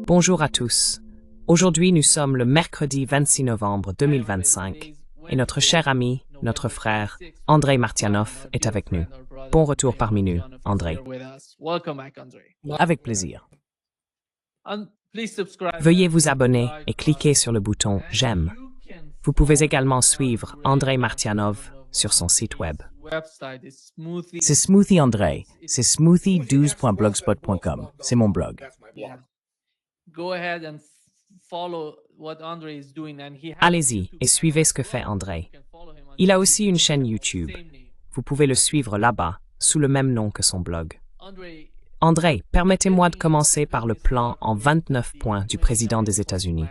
Bonjour à tous. Aujourd'hui, nous sommes le mercredi 26 novembre 2025 et notre cher ami, notre frère, Andrei Martianov est avec nous. Bon retour parmi nous, Andrei. Avec plaisir. Veuillez vous abonner et cliquer sur le bouton « J'aime ». Vous pouvez également suivre Andrei Martianov sur son site web. C'est Smoothie Andrei, c'est smoothie12.blogspot.com, c'est mon blog. Allez-y et suivez ce que fait Andrei. Il a aussi une chaîne YouTube. Vous pouvez le suivre là-bas, sous le même nom que son blog. Andrei, permettez-moi de commencer par le plan en 29 points du président des États-Unis.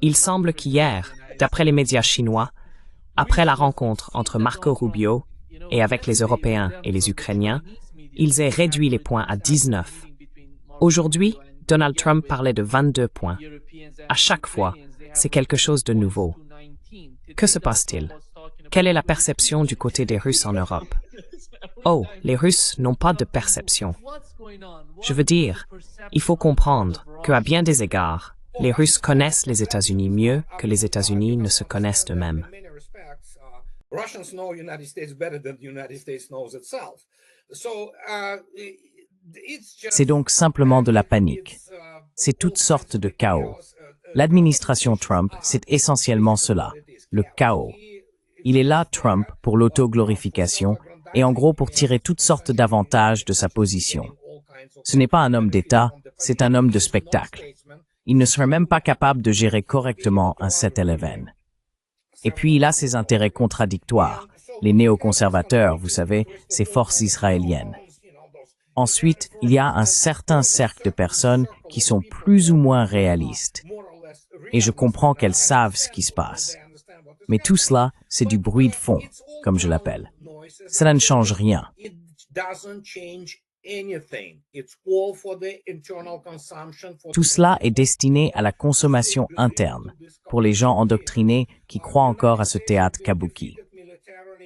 Il semble qu'hier, d'après les médias chinois, après la rencontre entre Marco Rubio et avec les Européens et les Ukrainiens, ils aient réduit les points à 19. Aujourd'hui, Donald Trump parlait de 22 points. À chaque fois, c'est quelque chose de nouveau. Que se passe-t-il? Quelle est la perception du côté des Russes en Europe? Oh, les Russes n'ont pas de perception. Je veux dire, il faut comprendre qu'à bien des égards, les Russes connaissent les États-Unis mieux que les États-Unis ne se connaissent eux-mêmes. C'est donc simplement de la panique. C'est toutes sortes de chaos. L'administration Trump, c'est essentiellement cela, le chaos. Il est là, Trump, pour l'auto-glorification et en gros pour tirer toutes sortes d'avantages de sa position. Ce n'est pas un homme d'État, c'est un homme de spectacle. Il ne serait même pas capable de gérer correctement un 7-Eleven. Et puis il a ses intérêts contradictoires, les néoconservateurs, vous savez, ces forces israéliennes. Ensuite, il y a un certain cercle de personnes qui sont plus ou moins réalistes. Et je comprends qu'elles savent ce qui se passe. Mais tout cela, c'est du bruit de fond, comme je l'appelle. Cela ne change rien. Tout cela est destiné à la consommation interne, pour les gens endoctrinés qui croient encore à ce théâtre kabuki.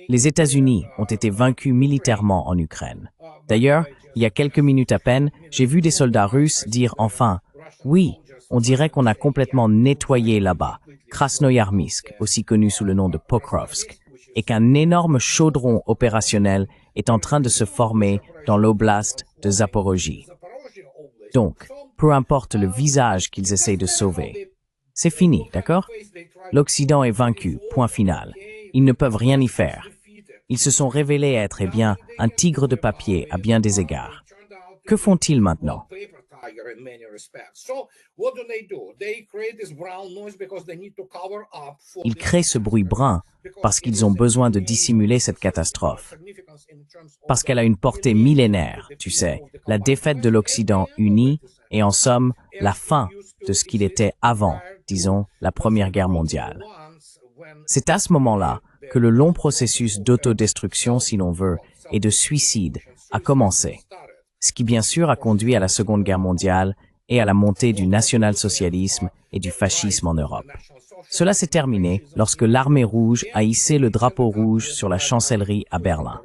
Les États-Unis ont été vaincus militairement en Ukraine. D'ailleurs, il y a quelques minutes à peine, j'ai vu des soldats russes dire enfin « Oui, on dirait qu'on a complètement nettoyé là-bas, Krasnoyarsk, aussi connu sous le nom de Pokrovsk, et qu'un énorme chaudron opérationnel est en train de se former dans l'oblast de Zaporozhye. Donc, peu importe le visage qu'ils essayent de sauver, c'est fini, d'accord? L'Occident est vaincu, point final. Ils ne peuvent rien y faire. Ils se sont révélés être, eh bien, un tigre de papier à bien des égards. Que font-ils maintenant? Ils créent ce bruit brun parce qu'ils ont besoin de dissimuler cette catastrophe. Parce qu'elle a une portée millénaire, tu sais, la défaite de l'Occident uni et en somme, la fin de ce qu'il était avant, disons, la Première Guerre mondiale. C'est à ce moment-là que le long processus d'autodestruction, si l'on veut, et de suicide a commencé. Ce qui bien sûr a conduit à la Seconde Guerre mondiale et à la montée du national-socialisme et du fascisme en Europe. Cela s'est terminé lorsque l'armée rouge a hissé le drapeau rouge sur la chancellerie à Berlin.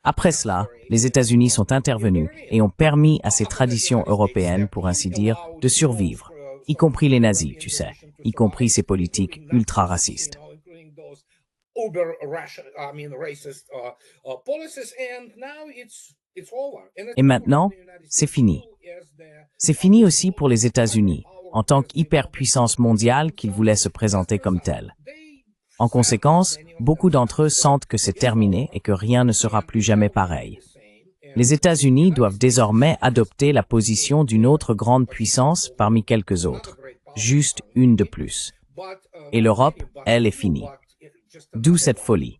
Après cela, les États-Unis sont intervenus et ont permis à ces traditions européennes, pour ainsi dire, de survivre, y compris les nazis, tu sais, y compris ces politiques ultra-racistes. Et maintenant, c'est fini. C'est fini aussi pour les États-Unis, en tant qu'hyperpuissance mondiale qu'ils voulaient se présenter comme telle. En conséquence, beaucoup d'entre eux sentent que c'est terminé et que rien ne sera plus jamais pareil. Les États-Unis doivent désormais adopter la position d'une autre grande puissance parmi quelques autres, juste une de plus. Et l'Europe, elle, est finie. D'où cette folie.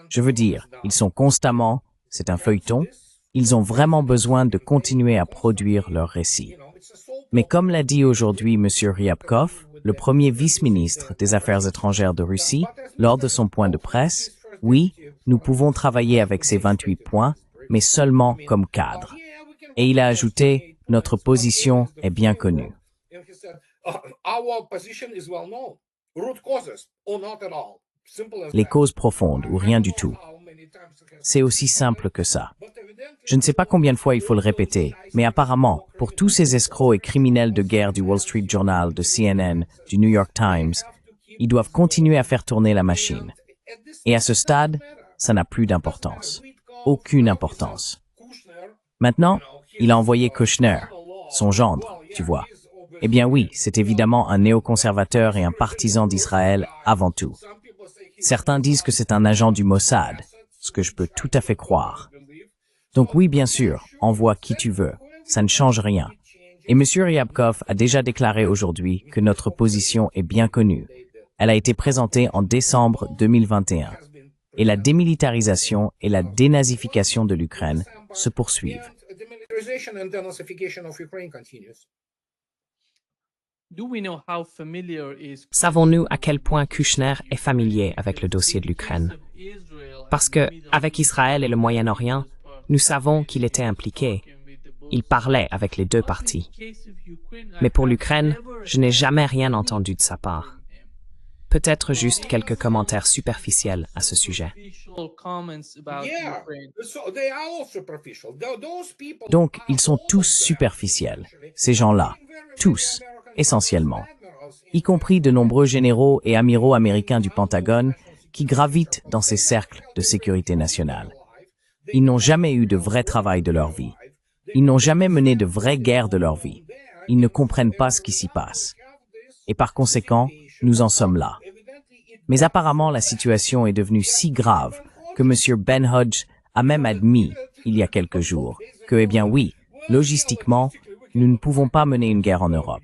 Je veux dire, ils sont constamment, c'est un feuilleton, ils ont vraiment besoin de continuer à produire leur récit. Mais comme l'a dit aujourd'hui M. Ryabkov, le premier vice-ministre des Affaires étrangères de Russie, lors de son point de presse, oui, nous pouvons travailler avec ces 28 points, mais seulement comme cadre. Et il a ajouté, notre position est bien connue. Les causes profondes ou rien du tout. C'est aussi simple que ça. Je ne sais pas combien de fois il faut le répéter, mais apparemment, pour tous ces escrocs et criminels de guerre du Wall Street Journal, de CNN, du New York Times, ils doivent continuer à faire tourner la machine. Et à ce stade, ça n'a plus d'importance. Aucune importance. Maintenant, il a envoyé Kushner, son gendre, tu vois. Eh bien oui, c'est évidemment un néoconservateur et un partisan d'Israël avant tout. Certains disent que c'est un agent du Mossad, ce que je peux tout à fait croire. Donc oui, bien sûr, envoie qui tu veux, ça ne change rien. Et M. Ryabkov a déjà déclaré aujourd'hui que notre position est bien connue. Elle a été présentée en décembre 2021. Et la démilitarisation et la dénazification de l'Ukraine se poursuivent. Savons-nous à quel point Kushner est familier avec le dossier de l'Ukraine? Parce que, avec Israël et le Moyen-Orient, nous savons qu'il était impliqué. Il parlait avec les deux parties. Mais pour l'Ukraine, je n'ai jamais rien entendu de sa part. Peut-être juste quelques commentaires superficiels à ce sujet. Donc, ils sont tous superficiels, ces gens-là, tous, essentiellement, y compris de nombreux généraux et amiraux américains du Pentagone qui gravitent dans ces cercles de sécurité nationale. Ils n'ont jamais eu de vrai travail de leur vie. Ils n'ont jamais mené de vraie guerre de leur vie. Ils ne comprennent pas ce qui s'y passe. Et par conséquent, nous en sommes là. Mais apparemment, la situation est devenue si grave que M. Ben Hodge a même admis, il y a quelques jours, que, eh bien oui, logistiquement, nous ne pouvons pas mener une guerre en Europe.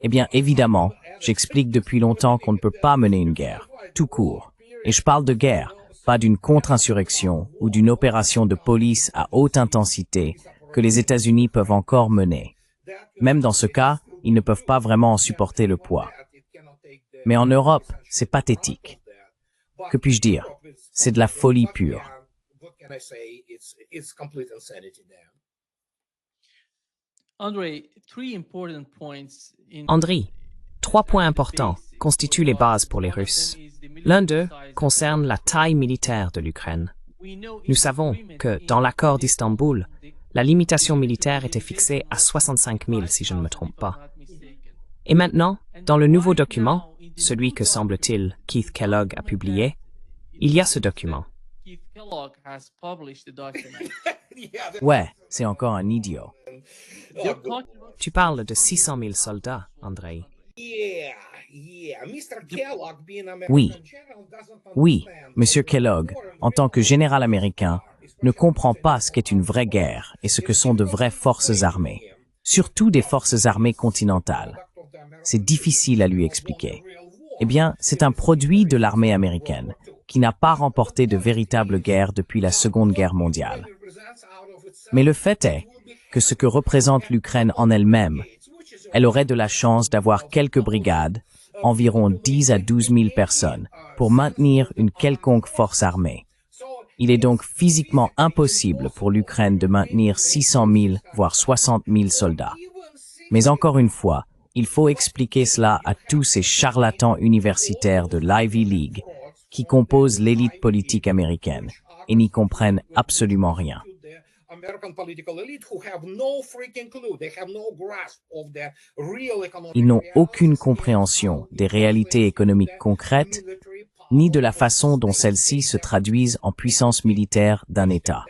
Eh bien, évidemment, j'explique depuis longtemps qu'on ne peut pas mener une guerre, tout court. Et je parle de guerre, pas d'une contre-insurrection ou d'une opération de police à haute intensité que les États-Unis peuvent encore mener. Même dans ce cas, ils ne peuvent pas vraiment en supporter le poids. Mais en Europe, c'est pathétique. Que puis-je dire? C'est de la folie pure. Andriy, 3 points importants constituent les bases pour les Russes. L'un d'eux concerne la taille militaire de l'Ukraine. Nous savons que, dans l'accord d'Istanbul, la limitation militaire était fixée à 65 000, si je ne me trompe pas. Et maintenant, dans le nouveau document, celui que semble-t-il Keith Kellogg a publié, il y a ce document. Ouais, c'est encore un idiot. Tu parles de 600 000 soldats, Andrei. Oui, M. Kellogg, en tant que général américain, ne comprend pas ce qu'est une vraie guerre et ce que sont de vraies forces armées, surtout des forces armées continentales. C'est difficile à lui expliquer. Eh bien, c'est un produit de l'armée américaine, qui n'a pas remporté de véritable guerre depuis la Seconde Guerre mondiale. Mais le fait est que ce que représente l'Ukraine en elle-même, elle aurait de la chance d'avoir quelques brigades, environ 10 à 12 000 personnes, pour maintenir une quelconque force armée. Il est donc physiquement impossible pour l'Ukraine de maintenir 600 000, voire 60 000 soldats. Mais encore une fois, il faut expliquer cela à tous ces charlatans universitaires de l'Ivy League qui composent l'élite politique américaine et n'y comprennent absolument rien. Ils n'ont aucune compréhension des réalités économiques concrètes, ni de la façon dont celles-ci se traduisent en puissance militaire d'un État.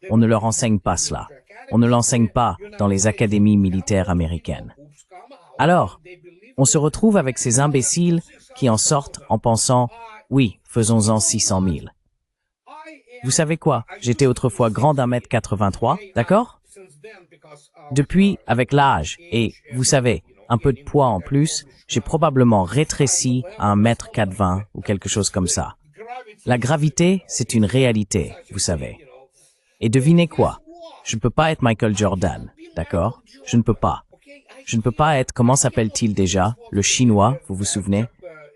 On ne leur enseigne pas cela. On ne l'enseigne pas dans les académies militaires américaines. Alors, on se retrouve avec ces imbéciles qui en sortent en pensant « Oui, faisons-en 600 000 ». Vous savez quoi? J'étais autrefois grand d'1,83 m, d'accord? Depuis, avec l'âge et, vous savez, un peu de poids en plus, j'ai probablement rétréci à 1,80 m ou quelque chose comme ça. La gravité, c'est une réalité, vous savez. Et devinez quoi? Je ne peux pas être Michael Jordan, d'accord? Je ne peux pas. Je ne peux pas être, comment s'appelle-t-il déjà? Le Chinois, vous vous souvenez?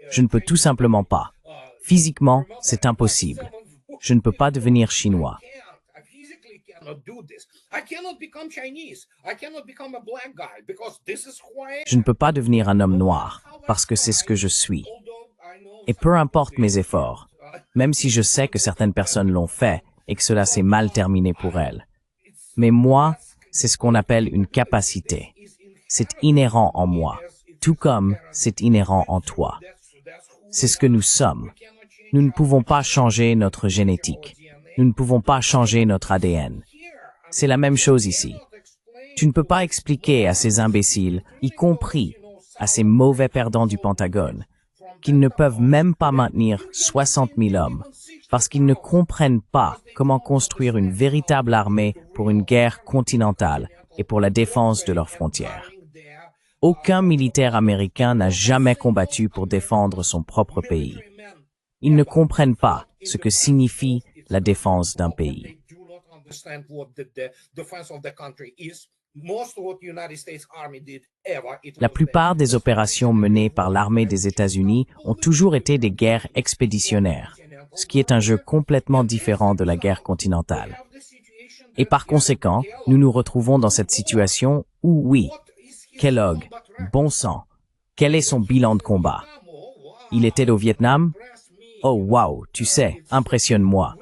Je ne peux tout simplement pas. Physiquement, c'est impossible. Je ne peux pas devenir chinois. Je ne peux pas devenir un homme noir, parce que c'est ce que je suis. Et peu importe mes efforts, même si je sais que certaines personnes l'ont fait et que cela s'est mal terminé pour elles. Mais moi, c'est ce qu'on appelle une capacité. C'est inhérent en moi, tout comme c'est inhérent en toi. C'est ce que nous sommes. Nous ne pouvons pas changer notre génétique. Nous ne pouvons pas changer notre ADN. C'est la même chose ici. Tu ne peux pas expliquer à ces imbéciles, y compris à ces mauvais perdants du Pentagone, qu'ils ne peuvent même pas maintenir 60 000 hommes, parce qu'ils ne comprennent pas comment construire une véritable armée pour une guerre continentale et pour la défense de leurs frontières. Aucun militaire américain n'a jamais combattu pour défendre son propre pays. Ils ne comprennent pas ce que signifie la défense d'un pays. La plupart des opérations menées par l'armée des États-Unis ont toujours été des guerres expéditionnaires, ce qui est un jeu complètement différent de la guerre continentale. Et par conséquent, nous nous retrouvons dans cette situation où, oui, Kellogg, bon sang, quel est son bilan de combat? Il était au Vietnam? Oh wow, tu sais, impressionne-moi.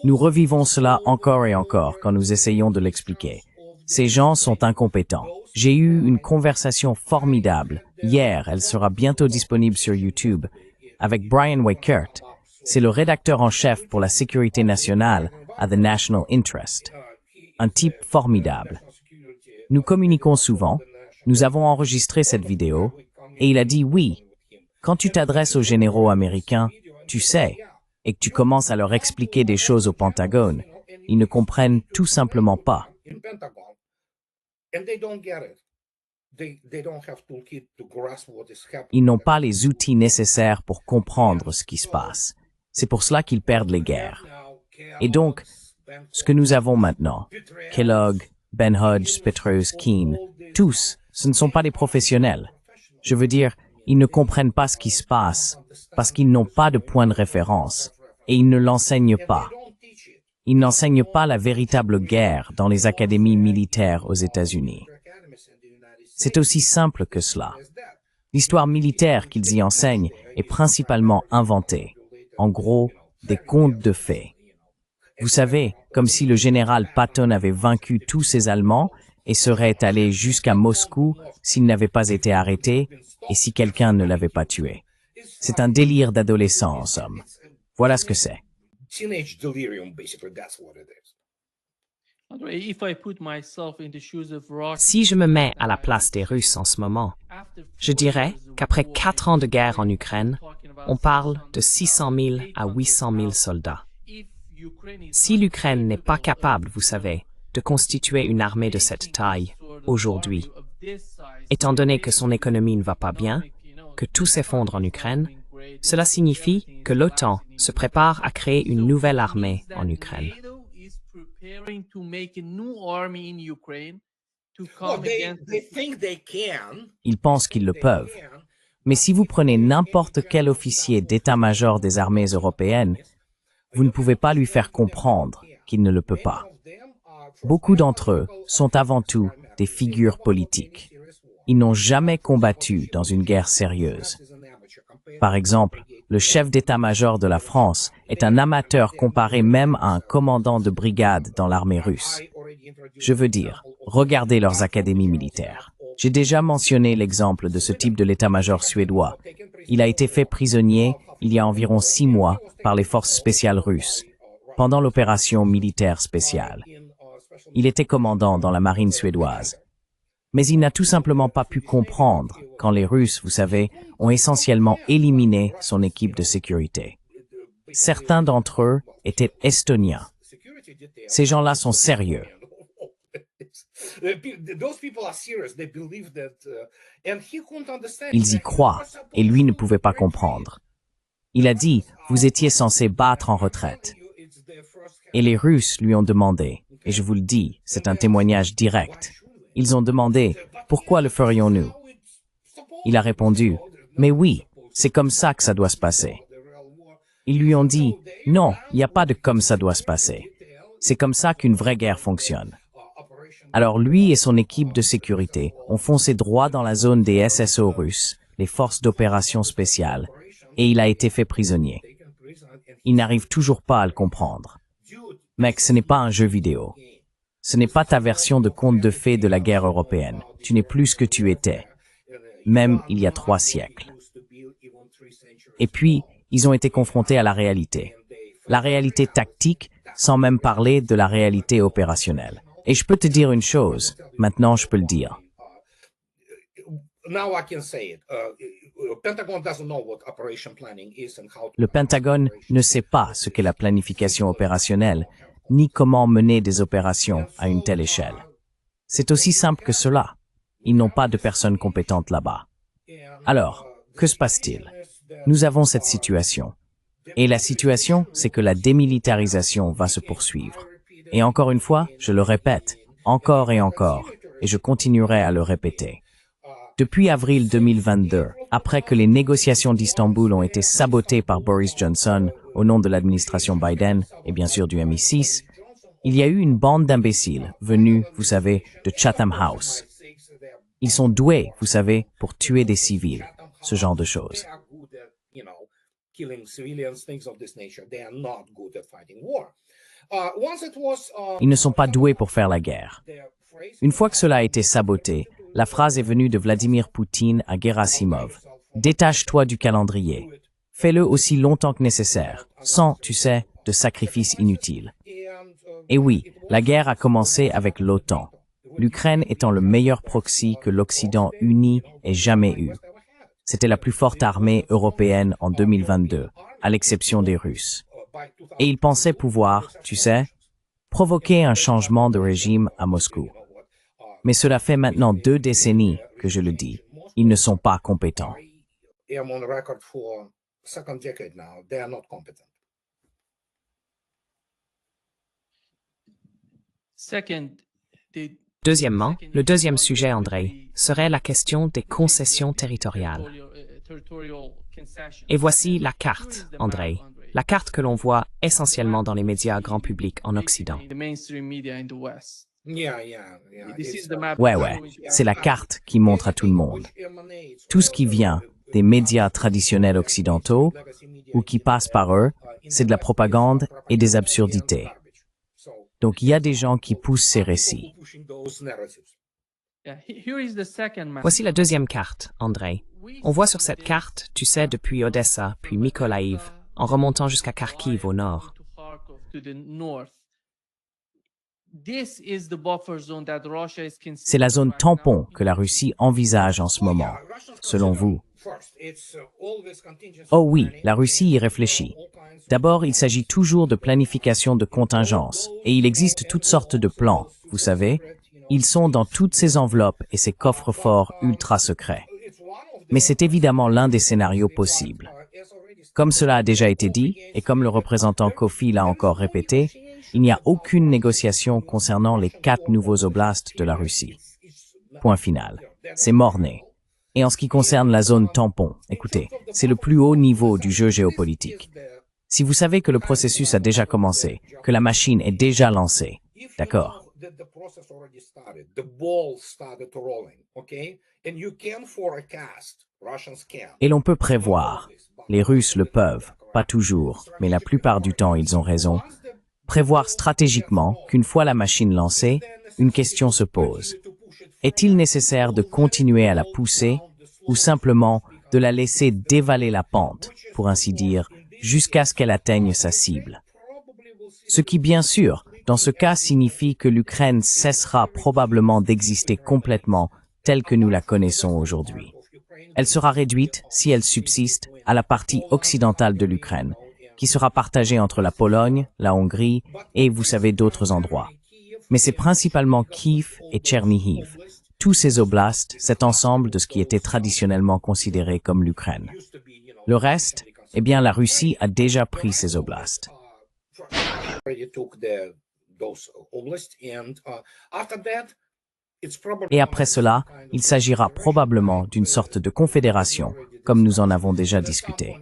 Nous revivons cela encore et encore quand nous essayons de l'expliquer. Ces gens sont incompétents. J'ai eu une conversation formidable. Hier, elle sera bientôt disponible sur YouTube, avec Brian Weichert. C'est le rédacteur en chef pour la sécurité nationale à The National Interest. Un type formidable. Nous communiquons souvent. Nous avons enregistré cette vidéo, et il a dit oui. Quand tu t'adresses aux généraux américains, tu sais, et que tu commences à leur expliquer des choses au Pentagone, ils ne comprennent tout simplement pas. Ils n'ont pas les outils nécessaires pour comprendre ce qui se passe. C'est pour cela qu'ils perdent les guerres. Et donc, ce que nous avons maintenant, Kellogg, Ben Hodges, Petraeus, Keane, tous, ce ne sont pas des professionnels. Je veux dire, ils ne comprennent pas ce qui se passe parce qu'ils n'ont pas de point de référence et ils ne l'enseignent pas. Ils n'enseignent pas la véritable guerre dans les académies militaires aux États-Unis. C'est aussi simple que cela. L'histoire militaire qu'ils y enseignent est principalement inventée. En gros, des contes de fées. Vous savez, comme si le général Patton avait vaincu tous ces Allemands et serait allé jusqu'à Moscou s'il n'avait pas été arrêté et si quelqu'un ne l'avait pas tué. C'est un délire d'adolescent, en somme. Voilà ce que c'est. Si je me mets à la place des Russes en ce moment, je dirais qu'après 4 ans de guerre en Ukraine, on parle de 600 000 à 800 000 soldats. Si l'Ukraine n'est pas capable, vous savez, de constituer une armée de cette taille aujourd'hui, étant donné que son économie ne va pas bien, que tout s'effondre en Ukraine, cela signifie que l'OTAN se prépare à créer une nouvelle armée en Ukraine. Ils pensent qu'ils le peuvent. Mais si vous prenez n'importe quel officier d'état-major des armées européennes, vous ne pouvez pas lui faire comprendre qu'il ne le peut pas. Beaucoup d'entre eux sont avant tout des figures politiques. Ils n'ont jamais combattu dans une guerre sérieuse. Par exemple, le chef d'état-major de la France est un amateur comparé même à un commandant de brigade dans l'armée russe. Je veux dire, regardez leurs académies militaires. J'ai déjà mentionné l'exemple de ce type de l'état-major suédois. Il a été fait prisonnier il y a environ 6 mois par les forces spéciales russes, pendant l'opération militaire spéciale. Il était commandant dans la marine suédoise. Mais il n'a tout simplement pas pu comprendre quand les Russes, vous savez, ont essentiellement éliminé son équipe de sécurité. Certains d'entre eux étaient estoniens. Ces gens-là sont sérieux. Ils y croient, et lui ne pouvait pas comprendre. Il a dit, vous étiez censé battre en retraite. Et les Russes lui ont demandé, et je vous le dis, c'est un témoignage direct. Ils ont demandé, pourquoi le ferions-nous? Il a répondu, mais oui, c'est comme ça que ça doit se passer. Ils lui ont dit, non, il n'y a pas de comme ça doit se passer. C'est comme ça qu'une vraie guerre fonctionne. Alors lui et son équipe de sécurité ont foncé droit dans la zone des SSO russes, les forces d'opération spéciales, et il a été fait prisonnier. ils n'arrivent toujours pas à le comprendre. Mec, ce n'est pas un jeu vidéo. Ce n'est pas ta version de conte de fées de la guerre européenne. Tu n'es plus ce que tu étais, même il y a 3 siècles. Et puis, ils ont été confrontés à la réalité. La réalité tactique, sans même parler de la réalité opérationnelle. Et je peux te dire une chose, maintenant je peux le dire. Le Pentagone ne sait pas ce qu'est la planification opérationnelle, ni comment mener des opérations à une telle échelle. C'est aussi simple que cela. Ils n'ont pas de personnes compétentes là-bas. Alors, que se passe-t-il? Nous avons cette situation. Et la situation, c'est que la démilitarisation va se poursuivre. Et encore une fois, je le répète, encore et encore, et je continuerai à le répéter. Depuis avril 2022, après que les négociations d'Istanbul ont été sabotées par Boris Johnson au nom de l'administration Biden et bien sûr du MI6, il y a eu une bande d'imbéciles venus, vous savez, de Chatham House. Ils sont doués, vous savez, pour tuer des civils, ce genre de choses. Ils ne sont pas doués pour faire la guerre. Une fois que cela a été saboté, la phrase est venue de Vladimir Poutine à Gerasimov. Détache-toi du calendrier. Fais-le aussi longtemps que nécessaire, sans, tu sais, de sacrifices inutiles. Et oui, la guerre a commencé avec l'OTAN, l'Ukraine étant le meilleur proxy que l'Occident uni ait jamais eu. C'était la plus forte armée européenne en 2022, à l'exception des Russes. Et ils pensaient pouvoir, tu sais, provoquer un changement de régime à Moscou. Mais cela fait maintenant 2 décennies que je le dis. Ils ne sont pas compétents. Deuxièmement, le deuxième sujet, Andrei, serait la question des concessions territoriales. Et voici la carte, Andrei. La carte que l'on voit essentiellement dans les médias grand public en Occident. Ouais, c'est la carte qui montre à tout le monde. Tout ce qui vient des médias traditionnels occidentaux ou qui passe par eux, c'est de la propagande et des absurdités. Donc il y a des gens qui poussent ces récits. Voici la deuxième carte, Andrei. On voit sur cette carte, tu sais, depuis Odessa, puis Mykolaïv, en remontant jusqu'à Kharkiv au nord. C'est la zone tampon que la Russie envisage en ce moment, selon vous. Oh oui, la Russie y réfléchit. D'abord, il s'agit toujours de planification de contingence, et il existe toutes sortes de plans, vous savez. Ils sont dans toutes ces enveloppes et ces coffres-forts ultra secrets. Mais c'est évidemment l'un des scénarios possibles. Comme cela a déjà été dit, et comme le représentant Kofi l'a encore répété, il n'y a aucune négociation concernant les 4 nouveaux oblasts de la Russie. Point final. C'est mort-né. Et en ce qui concerne la zone tampon, écoutez, c'est le plus haut niveau du jeu géopolitique. Si vous savez que le processus a déjà commencé, que la machine est déjà lancée, d'accord? Et l'on peut prévoir, les Russes le peuvent, pas toujours, mais la plupart du temps ils ont raison, prévoir stratégiquement qu'une fois la machine lancée, une question se pose. Est-il nécessaire de continuer à la pousser ou simplement de la laisser dévaler la pente, pour ainsi dire, jusqu'à ce qu'elle atteigne sa cible? Ce qui, bien sûr, dans ce cas signifie que l'Ukraine cessera probablement d'exister complètement telle que nous la connaissons aujourd'hui. Elle sera réduite, si elle subsiste, à la partie occidentale de l'Ukraine, qui sera partagée entre la Pologne, la Hongrie et, vous savez, d'autres endroits. Mais c'est principalement Kiev et Tchernihiv. Tous ces oblasts, cet ensemble de ce qui était traditionnellement considéré comme l'Ukraine. Le reste, eh bien, la Russie a déjà pris ces oblasts. Et après cela, il s'agira probablement d'une sorte de confédération, comme nous en avons déjà discuté.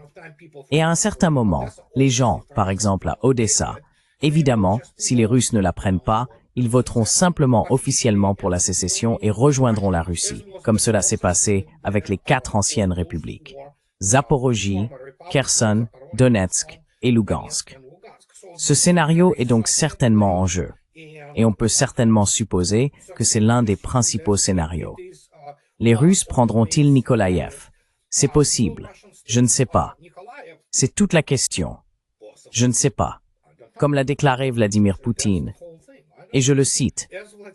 Et à un certain moment, les gens, par exemple à Odessa, évidemment, si les Russes ne la prennent pas, ils voteront simplement officiellement pour la sécession et rejoindront la Russie, comme cela s'est passé avec les 4 anciennes républiques. Zaporojie, Kherson, Donetsk et Lugansk. Ce scénario est donc certainement en jeu, et on peut certainement supposer que c'est l'un des principaux scénarios. Les Russes prendront-ils Nikolaïev? C'est possible. Je ne sais pas. C'est toute la question. Je ne sais pas. Comme l'a déclaré Vladimir Poutine. Et je le cite.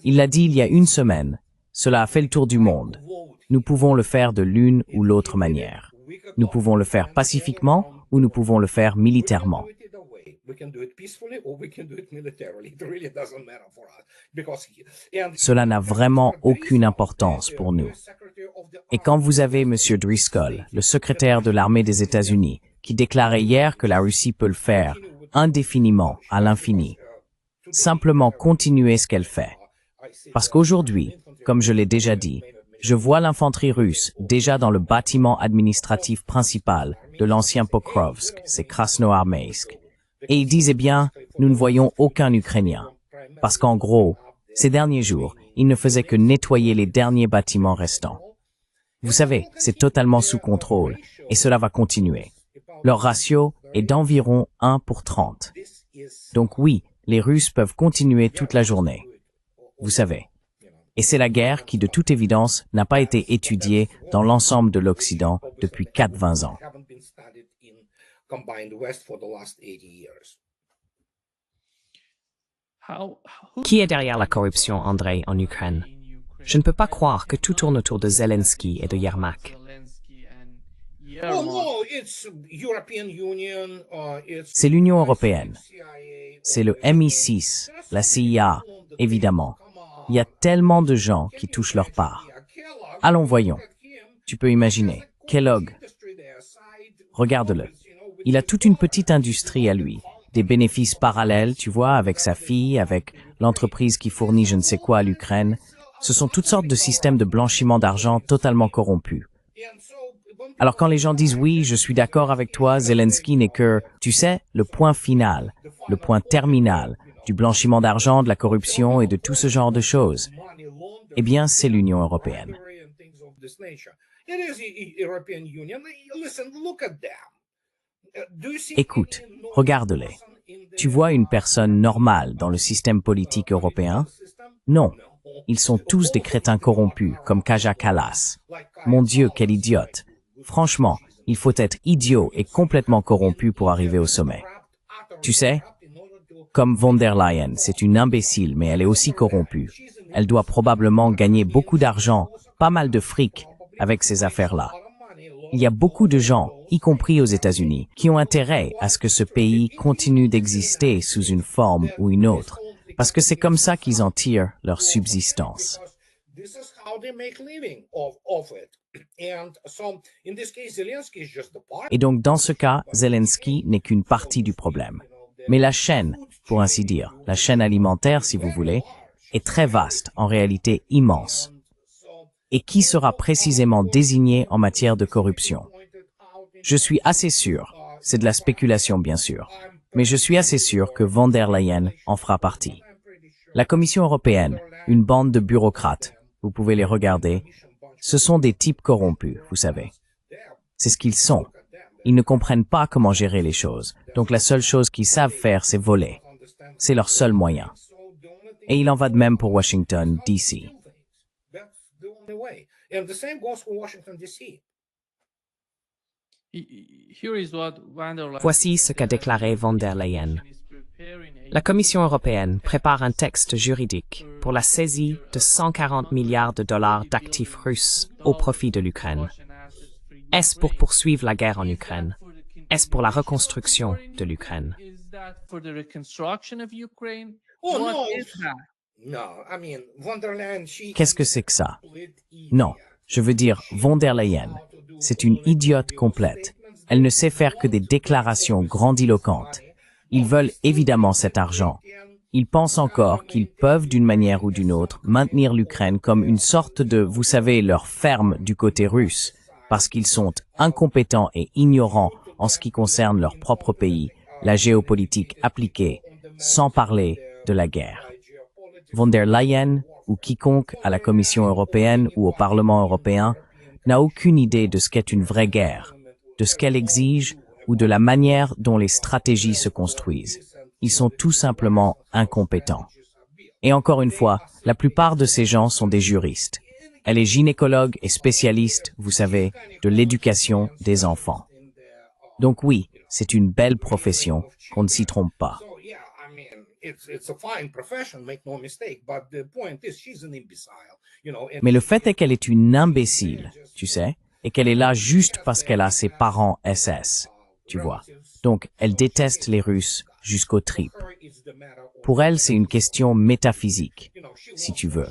Il l'a dit il y a une semaine. Cela a fait le tour du monde. Nous pouvons le faire de l'une ou l'autre manière. Nous pouvons le faire pacifiquement ou nous pouvons le faire militairement. Cela n'a vraiment aucune importance pour nous. Et quand vous avez M. Driscoll, le secrétaire de l'armée des États-Unis, qui déclarait hier que la Russie peut le faire indéfiniment, à l'infini, simplement continuer ce qu'elle fait. Parce qu'aujourd'hui, comme je l'ai déjà dit, je vois l'infanterie russe déjà dans le bâtiment administratif principal de l'ancien Pokrovsk, c'est Krasnoarmeysk. Et ils disaient bien, nous ne voyons aucun Ukrainien. Parce qu'en gros, ces derniers jours, ils ne faisaient que nettoyer les derniers bâtiments restants. Vous savez, c'est totalement sous contrôle, et cela va continuer. Leur ratio est d'environ 1 pour 30. Donc oui, les Russes peuvent continuer toute la journée. Vous savez. Et c'est la guerre qui, de toute évidence, n'a pas été étudiée dans l'ensemble de l'Occident depuis 4-20 ans. Qui est derrière la corruption, Andrei, en Ukraine? Je ne peux pas croire que tout tourne autour de Zelensky et de Yermak. C'est l'Union européenne. C'est le MI6, la CIA, évidemment. Il y a tellement de gens qui touchent leur part. Allons, voyons. Tu peux imaginer. Kellogg. Regarde-le. Il a toute une petite industrie à lui. Des bénéfices parallèles, tu vois, avec sa fille, avec l'entreprise qui fournit je ne sais quoi à l'Ukraine. Ce sont toutes sortes de systèmes de blanchiment d'argent totalement corrompus. Alors quand les gens disent oui, je suis d'accord avec toi, Zelensky n'est que, tu sais, le point final, le point terminal du blanchiment d'argent, de la corruption et de tout ce genre de choses, eh bien, c'est l'Union européenne. Écoute, regarde-les. Tu vois une personne normale dans le système politique européen? Non. Ils sont tous des crétins corrompus, comme Kaja Kallas. Mon Dieu, quel idiote. Franchement, il faut être idiot et complètement corrompu pour arriver au sommet. Tu sais, comme von der Leyen, c'est une imbécile, mais elle est aussi corrompue. Elle doit probablement gagner beaucoup d'argent, pas mal de fric, avec ces affaires-là. Il y a beaucoup de gens, y compris aux États-Unis, qui ont intérêt à ce que ce pays continue d'exister sous une forme ou une autre, parce que c'est comme ça qu'ils en tirent leur subsistance. Et donc, dans ce cas, Zelensky n'est qu'une partie du problème. Mais la chaîne, pour ainsi dire, la chaîne alimentaire, si vous voulez, est très vaste, en réalité immense. Et qui sera précisément désigné en matière de corruption? Je suis assez sûr, c'est de la spéculation bien sûr, mais je suis assez sûr que von der Leyen en fera partie. La Commission européenne, une bande de bureaucrates, vous pouvez les regarder, ce sont des types corrompus, vous savez. C'est ce qu'ils sont. Ils ne comprennent pas comment gérer les choses, donc la seule chose qu'ils savent faire, c'est voler. C'est leur seul moyen. Et il en va de même pour Washington, D.C. Voici ce qu'a déclaré von der Leyen. La Commission européenne prépare un texte juridique pour la saisie de 140 milliards de dollars d'actifs russes au profit de l'Ukraine. Est-ce pour poursuivre la guerre en Ukraine? Est-ce pour la reconstruction de l'Ukraine? Qu'est-ce que c'est que ça? Non, je veux dire von der Leyen. C'est une idiote complète. Elle ne sait faire que des déclarations grandiloquentes. Ils veulent évidemment cet argent. Ils pensent encore qu'ils peuvent d'une manière ou d'une autre maintenir l'Ukraine comme une sorte de, vous savez, leur ferme du côté russe, parce qu'ils sont incompétents et ignorants en ce qui concerne leur propre pays, la géopolitique appliquée, sans parler de la guerre. Von der Leyen ou quiconque à la Commission européenne ou au Parlement européen n'a aucune idée de ce qu'est une vraie guerre, de ce qu'elle exige ou de la manière dont les stratégies se construisent. Ils sont tout simplement incompétents. Et encore une fois, la plupart de ces gens sont des juristes. Elle est gynécologue et spécialiste, vous savez, de l'éducation des enfants. Donc oui, c'est une belle profession, qu'on ne s'y trompe pas. Mais le fait est qu'elle est une imbécile, tu sais, et qu'elle est là juste parce qu'elle a ses parents SS, tu vois. Donc, elle déteste les Russes jusqu'aux tripes. Pour elle, c'est une question métaphysique, si tu veux.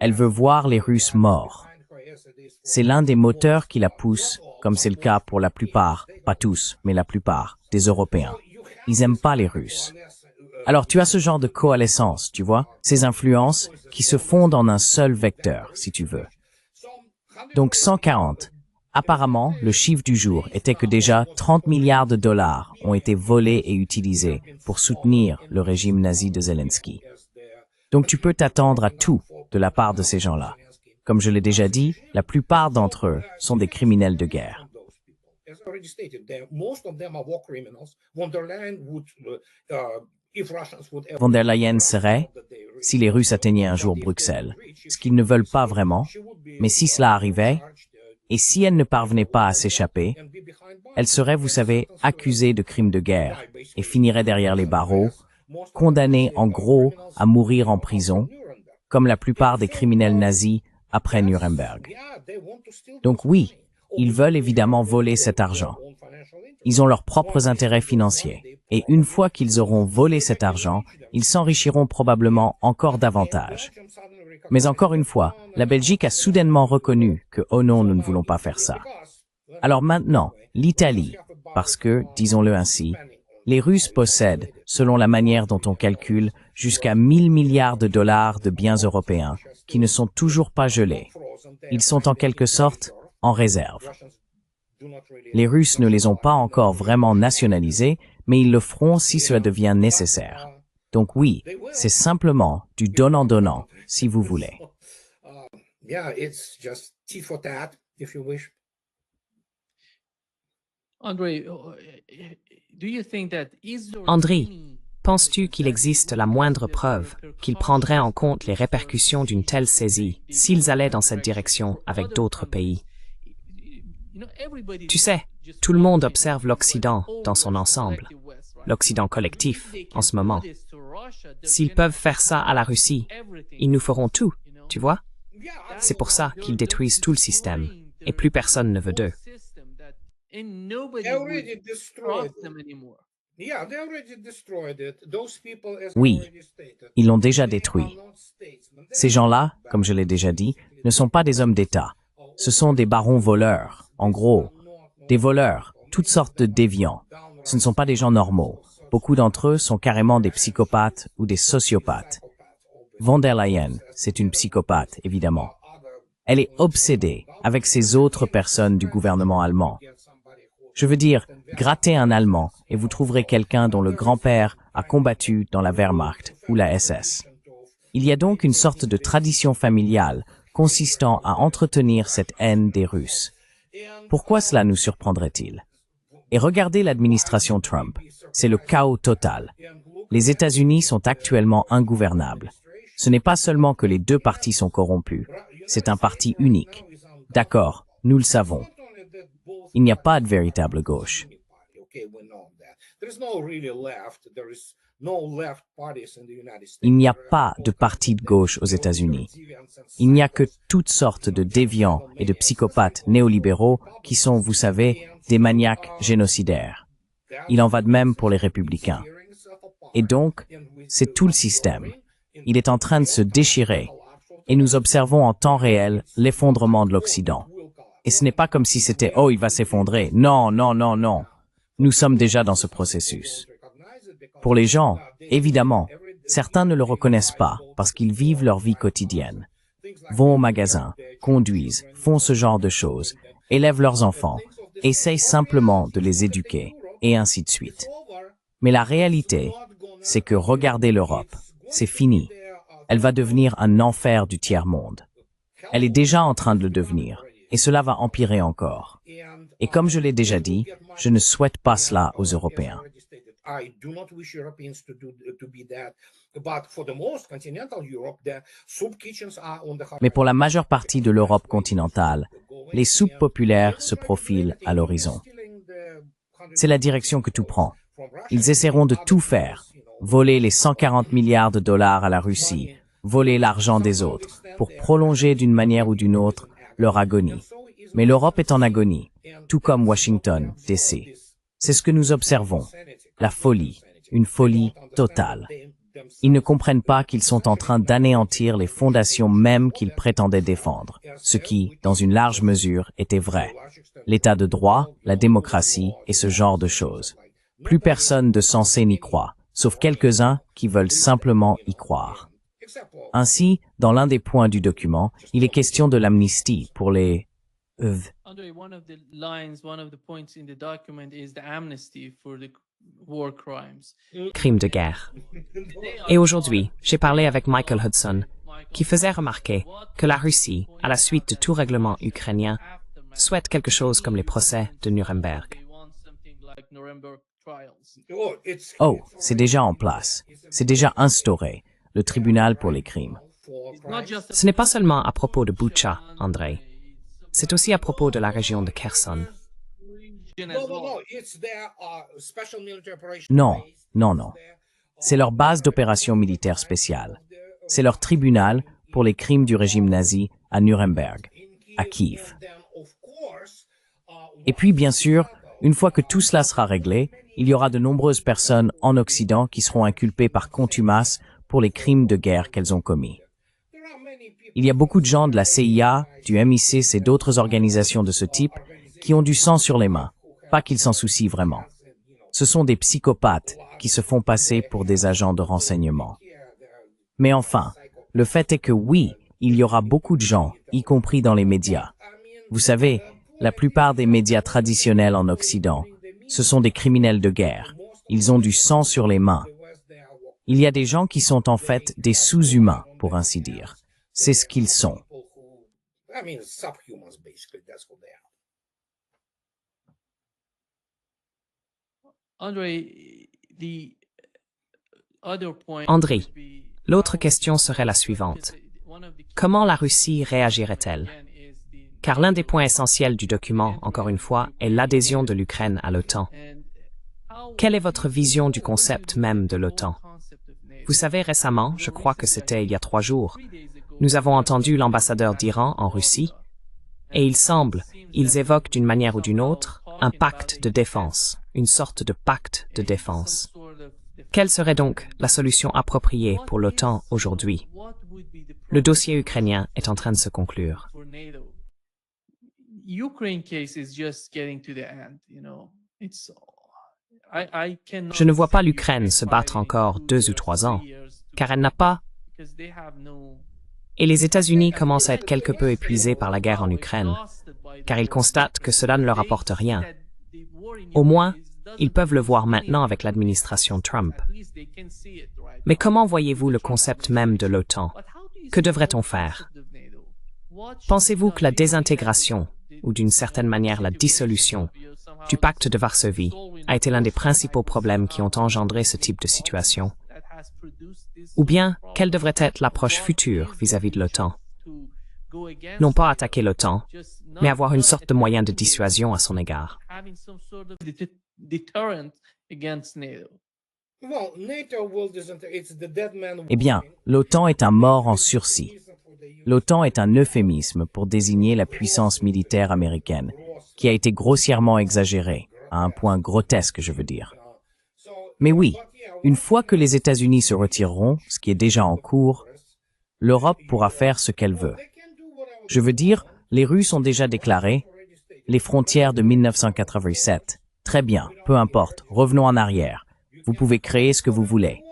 Elle veut voir les Russes morts. C'est l'un des moteurs qui la pousse, comme c'est le cas pour la plupart, pas tous, mais la plupart, des Européens. Ils aiment pas les Russes. Alors tu as ce genre de coalescence, tu vois, ces influences qui se fondent en un seul vecteur, si tu veux. Donc 140. Apparemment, le chiffre du jour était que déjà 30 milliards de dollars ont été volés et utilisés pour soutenir le régime nazi de Zelensky. Donc tu peux t'attendre à tout de la part de ces gens-là. Comme je l'ai déjà dit, la plupart d'entre eux sont des criminels de guerre. Von der Leyen serait, si les Russes atteignaient un jour Bruxelles, ce qu'ils ne veulent pas vraiment, mais si cela arrivait, et si elle ne parvenait pas à s'échapper, elle serait, vous savez, accusée de crimes de guerre et finirait derrière les barreaux, condamnée en gros à mourir en prison, comme la plupart des criminels nazis après Nuremberg. Donc oui, ils veulent évidemment voler cet argent. Ils ont leurs propres intérêts financiers. Et une fois qu'ils auront volé cet argent, ils s'enrichiront probablement encore davantage. Mais encore une fois, la Belgique a soudainement reconnu que, oh non, nous ne voulons pas faire ça. Alors maintenant, l'Italie, parce que, disons-le ainsi, les Russes possèdent, selon la manière dont on calcule, jusqu'à 1000 milliards de dollars de biens européens qui ne sont toujours pas gelés. Ils sont en quelque sorte en réserve. Les Russes ne les ont pas encore vraiment nationalisés, mais ils le feront si cela devient nécessaire. Donc oui, c'est simplement du donnant-donnant, si vous voulez. André, penses-tu qu'il existe la moindre preuve qu'ils prendraient en compte les répercussions d'une telle saisie s'ils allaient dans cette direction avec d'autres pays? Tu sais, tout le monde observe l'Occident dans son ensemble, l'Occident collectif en ce moment. S'ils peuvent faire ça à la Russie, ils nous feront tout, tu vois? C'est pour ça qu'ils détruisent tout le système, et plus personne ne veut d'eux. Oui, ils l'ont déjà détruit. Ces gens-là, comme je l'ai déjà dit, ne sont pas des hommes d'État. Ce sont des barons voleurs, en gros. Des voleurs, toutes sortes de déviants. Ce ne sont pas des gens normaux. Beaucoup d'entre eux sont carrément des psychopathes ou des sociopathes. Von der Leyen, c'est une psychopathe, évidemment. Elle est obsédée avec ces autres personnes du gouvernement allemand. Je veux dire, grattez un Allemand et vous trouverez quelqu'un dont le grand-père a combattu dans la Wehrmacht ou la SS. Il y a donc une sorte de tradition familiale consistant à entretenir cette haine des Russes. Pourquoi cela nous surprendrait-il? Et regardez l'administration Trump. C'est le chaos total. Les États-Unis sont actuellement ingouvernables. Ce n'est pas seulement que les deux partis sont corrompus. C'est un parti unique. D'accord, nous le savons. Il n'y a pas de véritable gauche. Il n'y a pas de parti de gauche aux États-Unis. Il n'y a que toutes sortes de déviants et de psychopathes néolibéraux qui sont, vous savez, des maniaques génocidaires. Il en va de même pour les républicains. Et donc, c'est tout le système. Il est en train de se déchirer. Et nous observons en temps réel l'effondrement de l'Occident. Et ce n'est pas comme si c'était « oh, il va s'effondrer ». Non, non, non, non. Nous sommes déjà dans ce processus. Pour les gens, évidemment, certains ne le reconnaissent pas parce qu'ils vivent leur vie quotidienne. Vont au magasin, conduisent, font ce genre de choses, élèvent leurs enfants, essayent simplement de les éduquer, et ainsi de suite. Mais la réalité, c'est que regardez l'Europe, c'est fini. Elle va devenir un enfer du tiers-monde. Elle est déjà en train de le devenir. et cela va empirer encore. Et comme je l'ai déjà dit, je ne souhaite pas cela aux Européens. Mais pour la majeure partie de l'Europe continentale, les soupes populaires se profilent à l'horizon. C'est la direction que tout prend. Ils essaieront de tout faire, voler les 140 milliards de dollars à la Russie, voler l'argent des autres, pour prolonger d'une manière ou d'une autre leur agonie. Mais l'Europe est en agonie, tout comme Washington, D.C. C'est ce que nous observons, la folie, une folie totale. Ils ne comprennent pas qu'ils sont en train d'anéantir les fondations mêmes qu'ils prétendaient défendre, ce qui, dans une large mesure, était vrai. L'état de droit, la démocratie et ce genre de choses. Plus personne de sensé n'y croit, sauf quelques-uns qui veulent simplement y croire. Ainsi, dans l'un des points du document, il est question de l'amnistie pour les Andre, one of the points in the document is the amnesty for the war crimes. crimes de guerre. Et aujourd'hui, j'ai parlé avec Michael Hudson, qui faisait remarquer que la Russie, à la suite de tout règlement ukrainien, souhaite quelque chose comme les procès de Nuremberg. Oh, c'est déjà en place. C'est déjà instauré, le tribunal pour les crimes. Ce n'est pas seulement à propos de Butcha, Andrei. C'est aussi à propos de la région de Kherson. Non, non, non. C'est leur base d'opération militaire spéciale. C'est leur tribunal pour les crimes du régime nazi à Nuremberg, à Kiev. Et puis, bien sûr, une fois que tout cela sera réglé, il y aura de nombreuses personnes en Occident qui seront inculpées par contumace pour les crimes de guerre qu'elles ont commis. Il y a beaucoup de gens de la CIA, du MI6 et d'autres organisations de ce type qui ont du sang sur les mains, pas qu'ils s'en soucient vraiment. Ce sont des psychopathes qui se font passer pour des agents de renseignement. Mais enfin, le fait est que oui, il y aura beaucoup de gens, y compris dans les médias. Vous savez, la plupart des médias traditionnels en Occident, ce sont des criminels de guerre. Ils ont du sang sur les mains. Il y a des gens qui sont en fait des sous-humains, pour ainsi dire. C'est ce qu'ils sont. André, l'autre question serait la suivante. Comment la Russie réagirait-elle? Car l'un des points essentiels du document, encore une fois, est l'adhésion de l'Ukraine à l'OTAN. Quelle est votre vision du concept même de l'OTAN? Vous savez, récemment, je crois que c'était il y a 3 jours, nous avons entendu l'ambassadeur d'Iran en Russie, et il semble, ils évoquent d'une manière ou d'une autre, un pacte de défense, une sorte de pacte de défense. Quelle serait donc la solution appropriée pour l'OTAN aujourd'hui? Le dossier ukrainien est en train de se conclure. Je ne vois pas l'Ukraine se battre encore 2 ou 3 ans, car elle n'a pas... Et les États-Unis commencent à être quelque peu épuisés par la guerre en Ukraine, car ils constatent que cela ne leur apporte rien. Au moins, ils peuvent le voir maintenant avec l'administration Trump. Mais comment voyez-vous le concept même de l'OTAN? Que devrait-on faire? Pensez-vous que la désintégration, ou d'une certaine manière la dissolution, du pacte de Varsovie a été l'un des principaux problèmes qui ont engendré ce type de situation? Ou bien, quelle devrait être l'approche future vis-à-vis de l'OTAN? Non pas attaquer l'OTAN, mais avoir une sorte de moyen de dissuasion à son égard. Eh bien, l'OTAN est un mort en sursis. L'OTAN est un euphémisme pour désigner la puissance militaire américaine, qui a été grossièrement exagérée, à un point grotesque, je veux dire. Mais oui, une fois que les États-Unis se retireront, ce qui est déjà en cours, l'Europe pourra faire ce qu'elle veut. Je veux dire, les Russes ont déjà déclaré les frontières de 1987. Très bien, peu importe, revenons en arrière. Vous pouvez créer ce que vous voulez.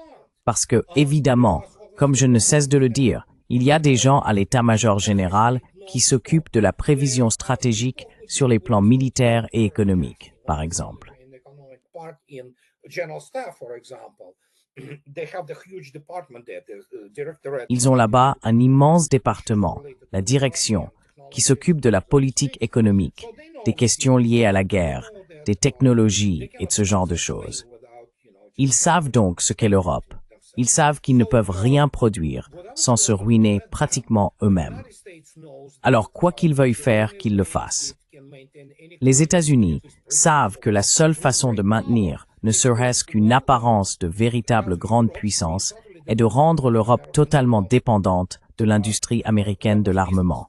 Parce que, évidemment, comme je ne cesse de le dire, il y a des gens à l'état-major général qui s'occupent de la prévision stratégique sur les plans militaires et économiques, par exemple. Ils ont là-bas un immense département, la direction, qui s'occupe de la politique économique, des questions liées à la guerre, des technologies et de ce genre de choses. Ils savent donc ce qu'est l'Europe. Ils savent qu'ils ne peuvent rien produire sans se ruiner pratiquement eux-mêmes. Alors, quoi qu'ils veuillent faire, qu'ils le fassent. Les États-Unis savent que la seule façon de maintenir ne serait-ce qu'une apparence de véritable grande puissance est de rendre l'Europe totalement dépendante de l'industrie américaine de l'armement.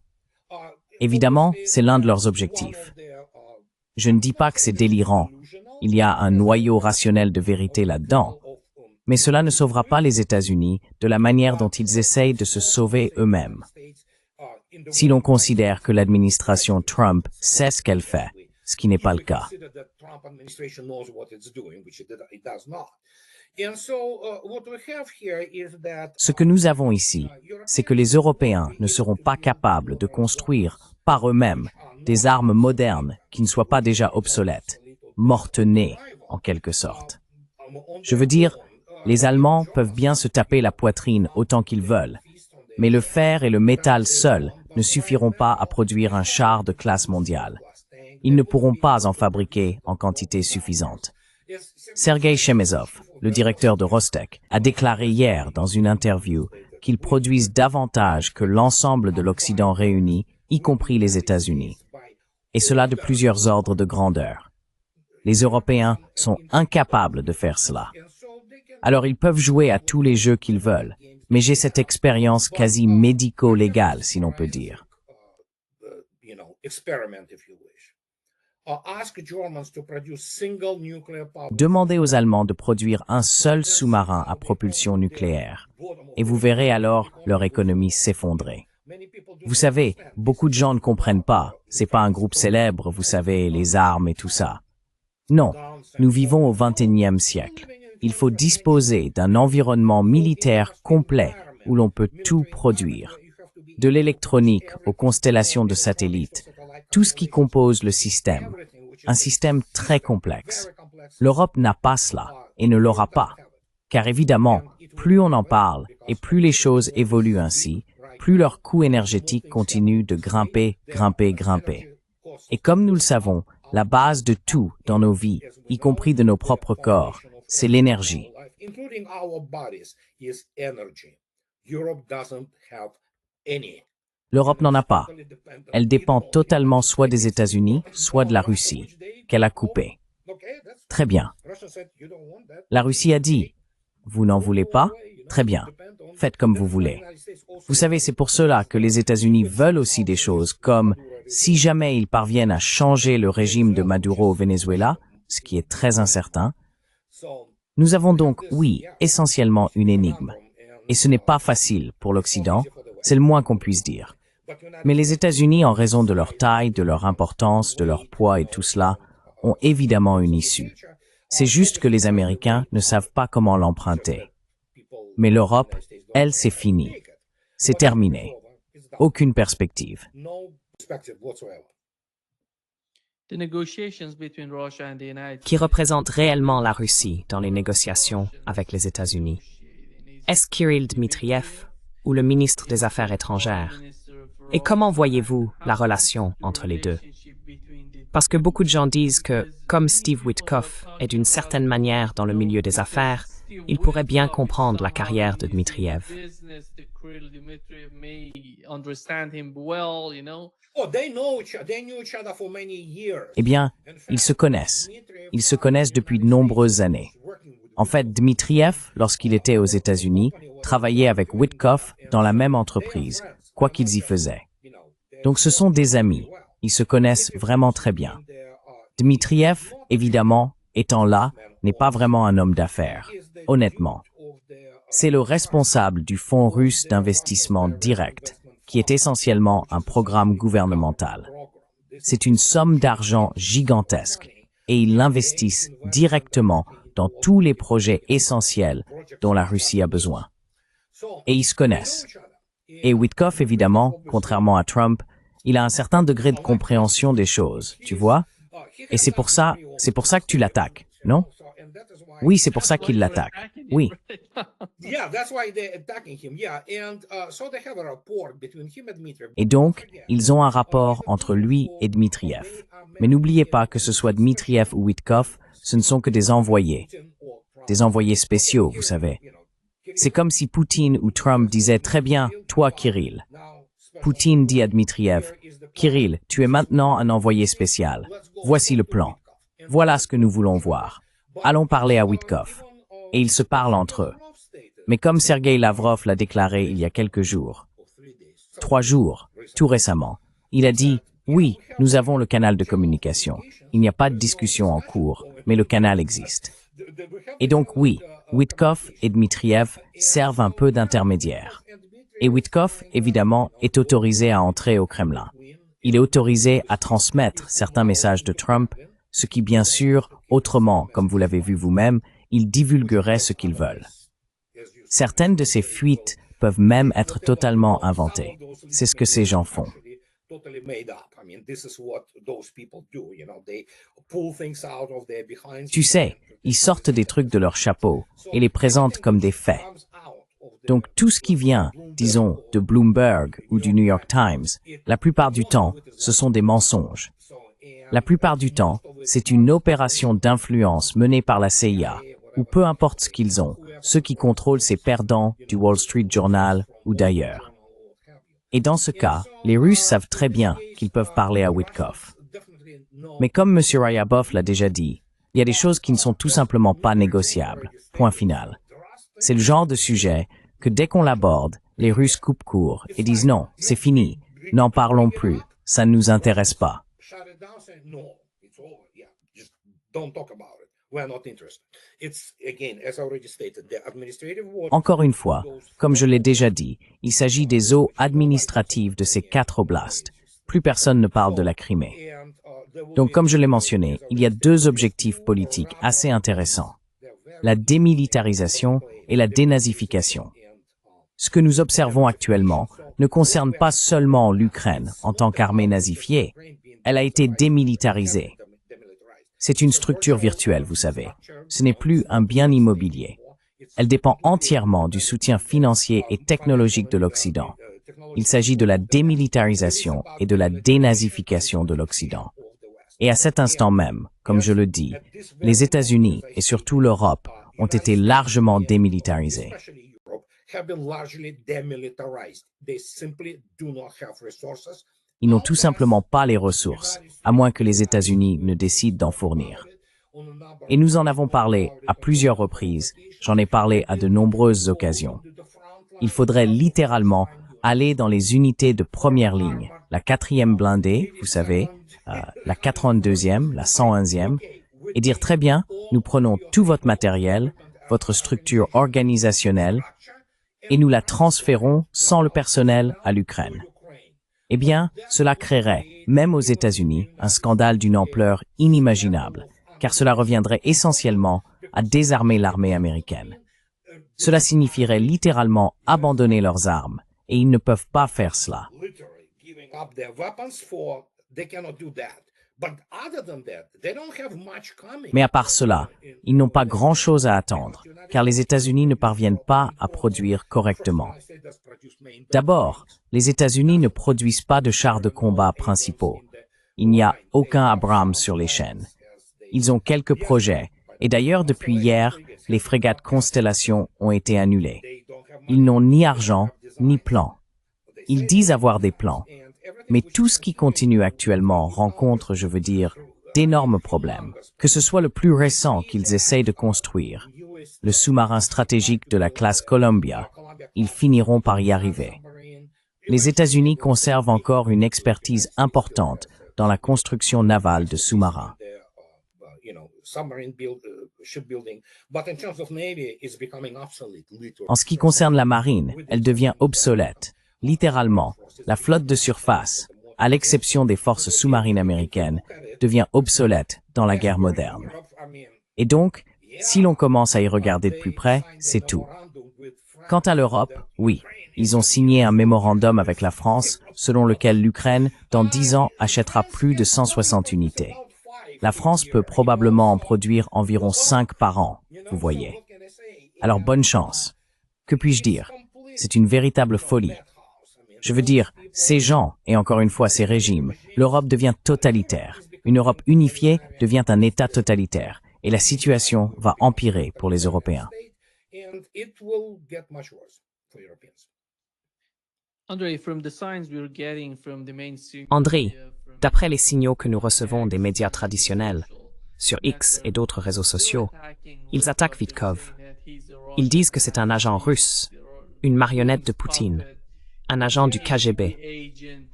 Évidemment, c'est l'un de leurs objectifs. Je ne dis pas que c'est délirant. Il y a un noyau rationnel de vérité là-dedans. Mais cela ne sauvera pas les États-Unis de la manière dont ils essayent de se sauver eux-mêmes. Si l'on considère que l'administration Trump sait ce qu'elle fait, ce qui n'est pas le cas. Ce que nous avons ici, c'est que les Européens ne seront pas capables de construire par eux-mêmes des armes modernes qui ne soient pas déjà obsolètes, mortes-nées en quelque sorte. Je veux dire, les Allemands peuvent bien se taper la poitrine autant qu'ils veulent, mais le fer et le métal seuls ne suffiront pas à produire un char de classe mondiale. Ils ne pourront pas en fabriquer en quantité suffisante. Sergei Chemezov, le directeur de Rostec, a déclaré hier dans une interview qu'ils produisent davantage que l'ensemble de l'Occident réuni, y compris les États-Unis. Et cela de plusieurs ordres de grandeur. Les Européens sont incapables de faire cela. Alors ils peuvent jouer à tous les jeux qu'ils veulent, mais j'ai cette expérience quasi médico-légale, si l'on peut dire. Demandez aux Allemands de produire un seul sous-marin à propulsion nucléaire, et vous verrez alors leur économie s'effondrer. Vous savez, beaucoup de gens ne comprennent pas, c'est pas un groupe célèbre, vous savez, les armes et tout ça. Non, nous vivons au XXIe siècle. Il faut disposer d'un environnement militaire complet où l'on peut tout produire. De l'électronique aux constellations de satellites, tout ce qui compose le système. Un système très complexe. L'Europe n'a pas cela et ne l'aura pas. Car évidemment, plus on en parle et plus les choses évoluent ainsi, plus leur coût énergétique continue de grimper. Et comme nous le savons, la base de tout dans nos vies, y compris de nos propres corps, c'est l'énergie. L'Europe n'en a pas. Elle dépend totalement soit des États-Unis, soit de la Russie, qu'elle a coupée. Très bien. La Russie a dit, vous n'en voulez pas? Très bien. Faites comme vous voulez. Vous savez, c'est pour cela que les États-Unis veulent aussi des choses comme, si jamais ils parviennent à changer le régime de Maduro au Venezuela, ce qui est très incertain, nous avons donc, oui, essentiellement une énigme. Et ce n'est pas facile pour l'Occident, c'est le moins qu'on puisse dire. Mais les États-Unis, en raison de leur taille, de leur importance, de leur poids et tout cela, ont évidemment une issue. C'est juste que les Américains ne savent pas comment l'emprunter. Mais l'Europe, elle, c'est fini. C'est terminé. Aucune perspective. Qui représente réellement la Russie dans les négociations avec les États-Unis? Est-ce Kirill Dmitriev ou le ministre des Affaires étrangères? Et comment voyez-vous la relation entre les deux? Parce que beaucoup de gens disent que, comme Steve Witkoff est d'une certaine manière dans le milieu des affaires, il pourrait bien comprendre la carrière de Dmitriev. Eh bien, ils se connaissent. Ils se connaissent depuis de nombreuses années. En fait, Dmitriev, lorsqu'il était aux États-Unis, travaillait avec Witkoff dans la même entreprise, quoi qu'ils y faisaient. Donc ce sont des amis. Ils se connaissent vraiment très bien. Dmitriev, évidemment, étant là, n'est pas vraiment un homme d'affaires, honnêtement. C'est le responsable du Fonds russe d'investissement direct, qui est essentiellement un programme gouvernemental. C'est une somme d'argent gigantesque, et ils l'investissent directement dans tous les projets essentiels dont la Russie a besoin. Et ils se connaissent. Et Witkoff, évidemment, contrairement à Trump, il a un certain degré de compréhension des choses, tu vois? Et c'est pour ça que tu l'attaques, non? Oui, c'est pour ça qu'ils l'attaquent. Oui. Et donc, ils ont un rapport entre lui et Dmitriev. Mais n'oubliez pas que ce soit Dmitriev ou Witkov, ce ne sont que des envoyés spéciaux, vous savez. C'est comme si Poutine ou Trump disaient très bien, toi Kirill. Poutine dit à Dmitriev, Kirill, tu es maintenant un envoyé spécial. Voici le plan. Voilà ce que nous voulons voir. Allons parler à Witkov. Et ils se parlent entre eux. Mais comme Sergei Lavrov l'a déclaré il y a quelques jours, 3 jours, tout récemment, il a dit, oui, nous avons le canal de communication. Il n'y a pas de discussion en cours, mais le canal existe. Et donc oui, Witkov et Dmitriev servent un peu d'intermédiaire. Et Witkov, évidemment, est autorisé à entrer au Kremlin. Il est autorisé à transmettre certains messages de Trump, ce qui, bien sûr, autrement, comme vous l'avez vu vous-même, ils divulgueraient ce qu'ils veulent. Certaines de ces fuites peuvent même être totalement inventées. C'est ce que ces gens font. Tu sais, ils sortent des trucs de leur chapeau et les présentent comme des faits. Donc tout ce qui vient, disons, de Bloomberg ou du New York Times, la plupart du temps, ce sont des mensonges. La plupart du temps, c'est une opération d'influence menée par la CIA, ou peu importe ce qu'ils ont, ceux qui contrôlent ces perdants du Wall Street Journal ou d'ailleurs. Et dans ce cas, les Russes savent très bien qu'ils peuvent parler à Witkov. Mais comme M. Ryabov l'a déjà dit, il y a des choses qui ne sont tout simplement pas négociables. Point final. C'est le genre de sujet que dès qu'on l'aborde, les Russes coupent court et disent non, c'est fini, n'en parlons plus, ça ne nous intéresse pas. Encore une fois, comme je l'ai déjà dit, il s'agit des eaux administratives de ces 4 oblasts. Plus personne ne parle de la Crimée. Donc, comme je l'ai mentionné, il y a 2 objectifs politiques assez intéressants. La démilitarisation et la dénazification. Ce que nous observons actuellement ne concerne pas seulement l'Ukraine en tant qu'armée nazifiée. Elle a été démilitarisée. C'est une structure virtuelle, vous savez. Ce n'est plus un bien immobilier. Elle dépend entièrement du soutien financier et technologique de l'Occident. Il s'agit de la démilitarisation et de la dénazification de l'Occident. Et à cet instant même, comme je le dis, les États-Unis et surtout l'Europe ont été largement démilitarisés. Ils n'ont tout simplement pas les ressources, à moins que les États-Unis ne décident d'en fournir. Et nous en avons parlé à plusieurs reprises, j'en ai parlé à de nombreuses occasions. Il faudrait littéralement aller dans les unités de première ligne, la 4e blindée, vous savez, la 82e, la 101e, et dire très bien, nous prenons tout votre matériel, votre structure organisationnelle, et nous la transférons sans le personnel à l'Ukraine. Eh bien, cela créerait, même aux États-Unis, un scandale d'une ampleur inimaginable, car cela reviendrait essentiellement à désarmer l'armée américaine. Cela signifierait littéralement abandonner leurs armes, et ils ne peuvent pas faire cela. Mais à part cela, ils n'ont pas grand-chose à attendre, car les États-Unis ne parviennent pas à produire correctement. D'abord, les États-Unis ne produisent pas de chars de combat principaux. Il n'y a aucun Abrams sur les chaînes. Ils ont quelques projets, et d'ailleurs depuis hier, les frégates Constellation ont été annulées. Ils n'ont ni argent, ni plan. Ils disent avoir des plans. Mais tout ce qui continue actuellement rencontre, je veux dire, d'énormes problèmes. Que ce soit le plus récent qu'ils essayent de construire, le sous-marin stratégique de la classe Columbia, ils finiront par y arriver. Les États-Unis conservent encore une expertise importante dans la construction navale de sous-marins. En ce qui concerne la marine, elle devient obsolète. Littéralement, la flotte de surface, à l'exception des forces sous-marines américaines, devient obsolète dans la guerre moderne. Et donc, si l'on commence à y regarder de plus près, c'est tout. Quant à l'Europe, oui, ils ont signé un mémorandum avec la France, selon lequel l'Ukraine, dans 10 ans, achètera plus de 160 unités. La France peut probablement en produire environ 5 par an, vous voyez. Alors bonne chance. Que puis-je dire? C'est une véritable folie. Je veux dire, ces gens, et encore une fois ces régimes, l'Europe devient totalitaire. Une Europe unifiée devient un État totalitaire. Et la situation va empirer pour les Européens. André, d'après les signaux que nous recevons des médias traditionnels, sur X et d'autres réseaux sociaux, ils attaquent Vitkov. Ils disent que c'est un agent russe, une marionnette de Poutine, un agent du KGB.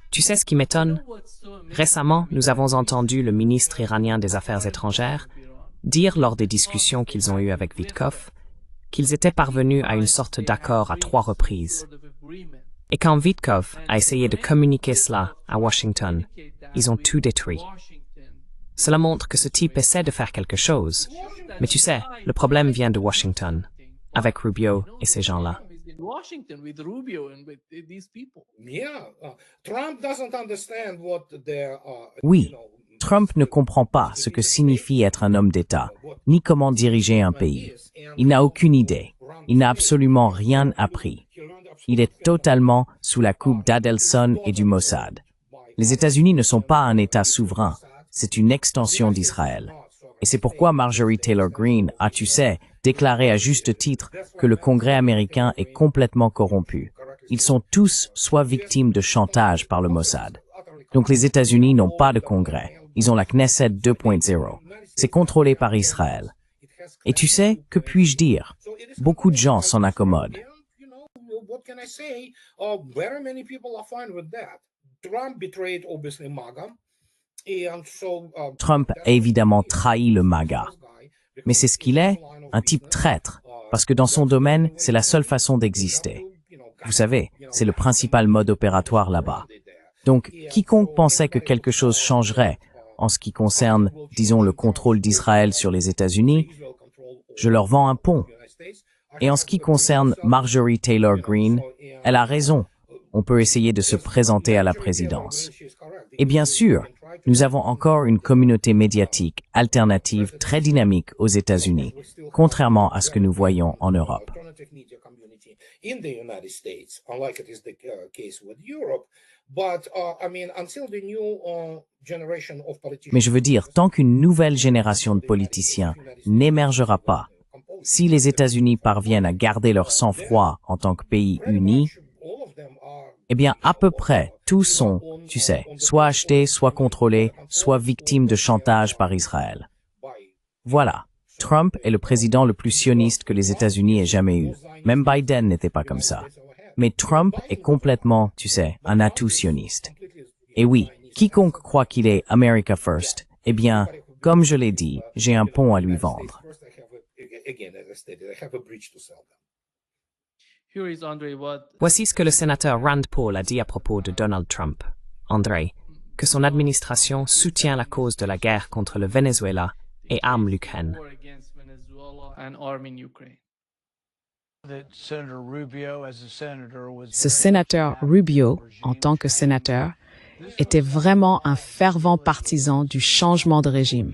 Tu sais ce qui m'étonne? Récemment, nous avons entendu le ministre iranien des Affaires étrangères dire lors des discussions qu'ils ont eues avec Vitkov qu'ils étaient parvenus à une sorte d'accord à 3 reprises. Et quand Vitkov a essayé de communiquer cela à Washington, ils ont tout détruit. Cela montre que ce type essaie de faire quelque chose. Mais tu sais, le problème vient de Washington, avec Rubio et ces gens-là. Oui, Trump ne comprend pas ce que signifie être un homme d'État, ni comment diriger un pays. Il n'a aucune idée. Il n'a absolument rien appris. Il est totalement sous la coupe d'Adelson et du Mossad. Les États-Unis ne sont pas un État souverain, c'est une extension d'Israël. Et c'est pourquoi Marjorie Taylor Greene a, tu sais, déclaré à juste titre que le Congrès américain est complètement corrompu. Ils sont tous soit victimes de chantage par le Mossad. Donc les États-Unis n'ont pas de Congrès. Ils ont la Knesset 2.0. C'est contrôlé par Israël. Et tu sais, que puis-je dire? Beaucoup de gens s'en accommodent. Trump a évidemment trahi le MAGA. Mais c'est ce qu'il est, un type traître, parce que dans son domaine, c'est la seule façon d'exister. Vous savez, c'est le principal mode opératoire là-bas. Donc, quiconque pensait que quelque chose changerait en ce qui concerne, disons, le contrôle d'Israël sur les États-Unis, je leur vends un pont. Et en ce qui concerne Marjorie Taylor Greene, elle a raison. On peut essayer de se présenter à la présidence. Et bien sûr, nous avons encore une communauté médiatique alternative très dynamique aux États-Unis, contrairement à ce que nous voyons en Europe. Mais je veux dire, tant qu'une nouvelle génération de politiciens n'émergera pas, si les États-Unis parviennent à garder leur sang-froid en tant que pays uni, eh bien, à peu près, tous sont, tu sais, soit achetés, soit contrôlés, soit victimes de chantage par Israël. Voilà. Trump est le président le plus sioniste que les États-Unis aient jamais eu. Même Biden n'était pas comme ça. Mais Trump est complètement, tu sais, un atout sioniste. Et oui, quiconque croit qu'il est America First, eh bien, comme je l'ai dit, j'ai un pont à lui vendre. Voici ce que le sénateur Rand Paul a dit à propos de Donald Trump. André, que son administration soutient la cause de la guerre contre le Venezuela et arme l'Ukraine. Ce sénateur Rubio, en tant que sénateur, était vraiment un fervent partisan du changement de régime.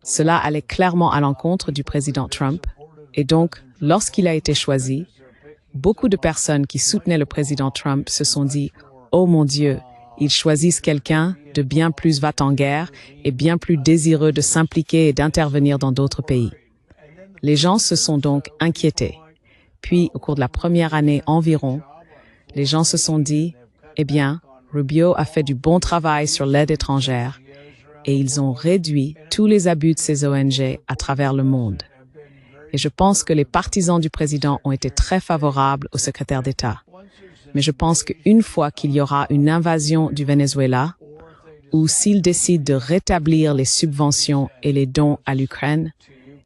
Cela allait clairement à l'encontre du président Trump, et donc, lorsqu'il a été choisi, beaucoup de personnes qui soutenaient le président Trump se sont dit « Oh mon Dieu, ils choisissent quelqu'un de bien plus va-t-en-guerre et bien plus désireux de s'impliquer et d'intervenir dans d'autres pays. » Les gens se sont donc inquiétés. Puis, au cours de la première année environ, les gens se sont dit « Eh bien, Rubio a fait du bon travail sur l'aide étrangère et ils ont réduit tous les abus de ces ONG à travers le monde. » Et je pense que les partisans du président ont été très favorables au secrétaire d'État. Mais je pense qu'une fois qu'il y aura une invasion du Venezuela, ou s'il décide de rétablir les subventions et les dons à l'Ukraine,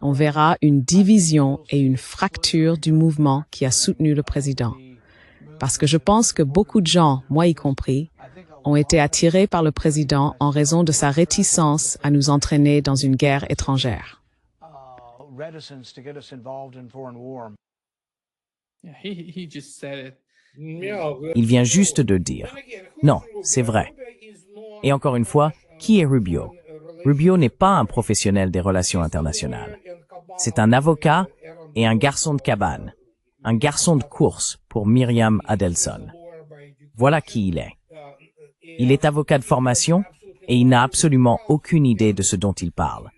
on verra une division et une fracture du mouvement qui a soutenu le président. Parce que je pense que beaucoup de gens, moi y compris, ont été attirés par le président en raison de sa réticence à nous entraîner dans une guerre étrangère. Il vient juste de dire. Non, c'est vrai. Et encore une fois, qui est Rubio? Rubio n'est pas un professionnel des relations internationales. C'est un avocat et un garçon de cabane, un garçon de course pour Myriam Adelson. Voilà qui il est. Il est avocat de formation et il n'a absolument aucune idée de ce dont il parle.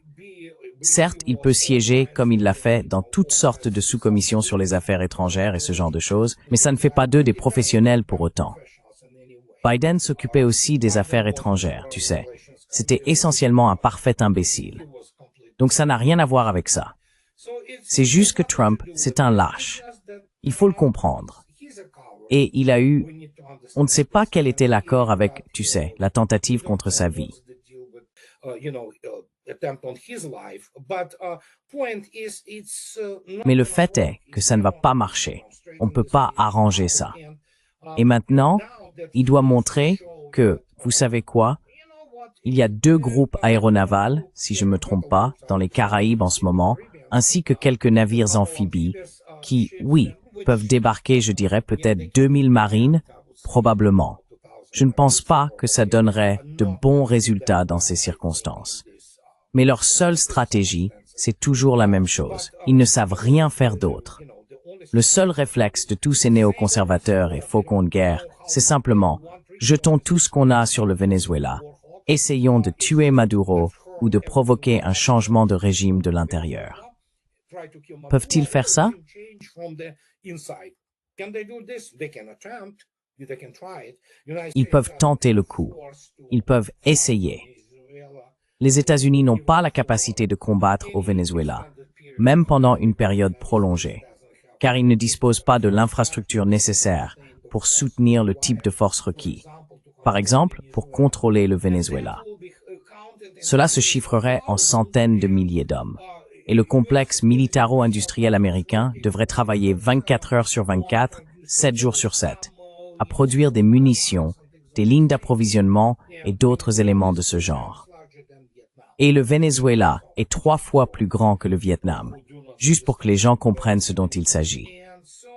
Certes, il peut siéger, comme il l'a fait, dans toutes sortes de sous-commissions sur les affaires étrangères et ce genre de choses, mais ça ne fait pas d'eux des professionnels pour autant. Biden s'occupait aussi des affaires étrangères, tu sais. C'était essentiellement un parfait imbécile. Donc ça n'a rien à voir avec ça. C'est juste que Trump, c'est un lâche. Il faut le comprendre. Et il a eu... On ne sait pas quel était l'accord avec, tu sais, la tentative contre sa vie. Mais le fait est que ça ne va pas marcher. On ne peut pas arranger ça. Et maintenant, il doit montrer que, vous savez quoi, il y a 2 groupes aéronavals, si je ne me trompe pas, dans les Caraïbes en ce moment, ainsi que quelques navires amphibies qui, oui, peuvent débarquer, je dirais, peut-être 2000 marines, probablement. Je ne pense pas que ça donnerait de bons résultats dans ces circonstances. Mais leur seule stratégie, c'est toujours la même chose. Ils ne savent rien faire d'autre. Le seul réflexe de tous ces néoconservateurs et faucons de guerre, c'est simplement « jetons tout ce qu'on a sur le Venezuela, essayons de tuer Maduro ou de provoquer un changement de régime de l'intérieur ». Peuvent-ils faire ça? Ils peuvent tenter le coup. Ils peuvent essayer. Les États-Unis n'ont pas la capacité de combattre au Venezuela, même pendant une période prolongée, car ils ne disposent pas de l'infrastructure nécessaire pour soutenir le type de force requis. Par exemple, pour contrôler le Venezuela. Cela se chiffrerait en centaines de milliers d'hommes. Et le complexe militaro-industriel américain devrait travailler 24 heures sur 24, 7 jours sur 7, à produire des munitions, des lignes d'approvisionnement et d'autres éléments de ce genre. Et le Venezuela est 3 fois plus grand que le Vietnam, juste pour que les gens comprennent ce dont il s'agit.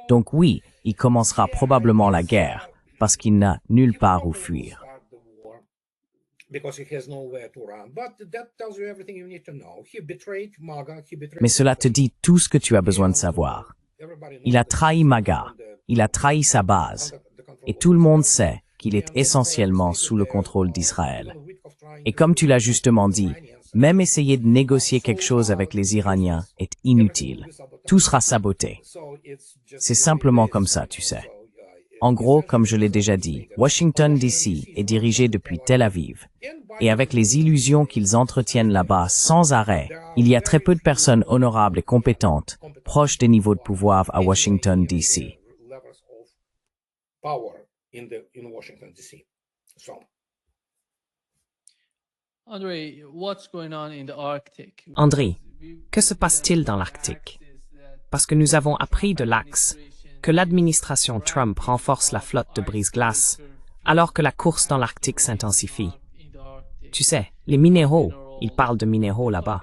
Donc oui, il commencera probablement la guerre, parce qu'il n'a nulle part où fuir. Mais cela te dit tout ce que tu as besoin de savoir. Il a trahi MAGA, il a trahi sa base, et tout le monde sait qu'il est essentiellement sous le contrôle d'Israël. Et comme tu l'as justement dit, même essayer de négocier quelque chose avec les Iraniens est inutile. Tout sera saboté. C'est simplement comme ça, tu sais. En gros, comme je l'ai déjà dit, Washington, D.C. est dirigé depuis Tel Aviv. Et avec les illusions qu'ils entretiennent là-bas sans arrêt, il y a très peu de personnes honorables et compétentes, proches des niveaux de pouvoir à Washington, D.C. André, que se passe-t-il dans l'Arctique? Parce que nous avons appris de l'Axe que l'administration Trump renforce la flotte de brise-glace, alors que la course dans l'Arctique s'intensifie. Tu sais, les minéraux, ils parlent de minéraux là-bas.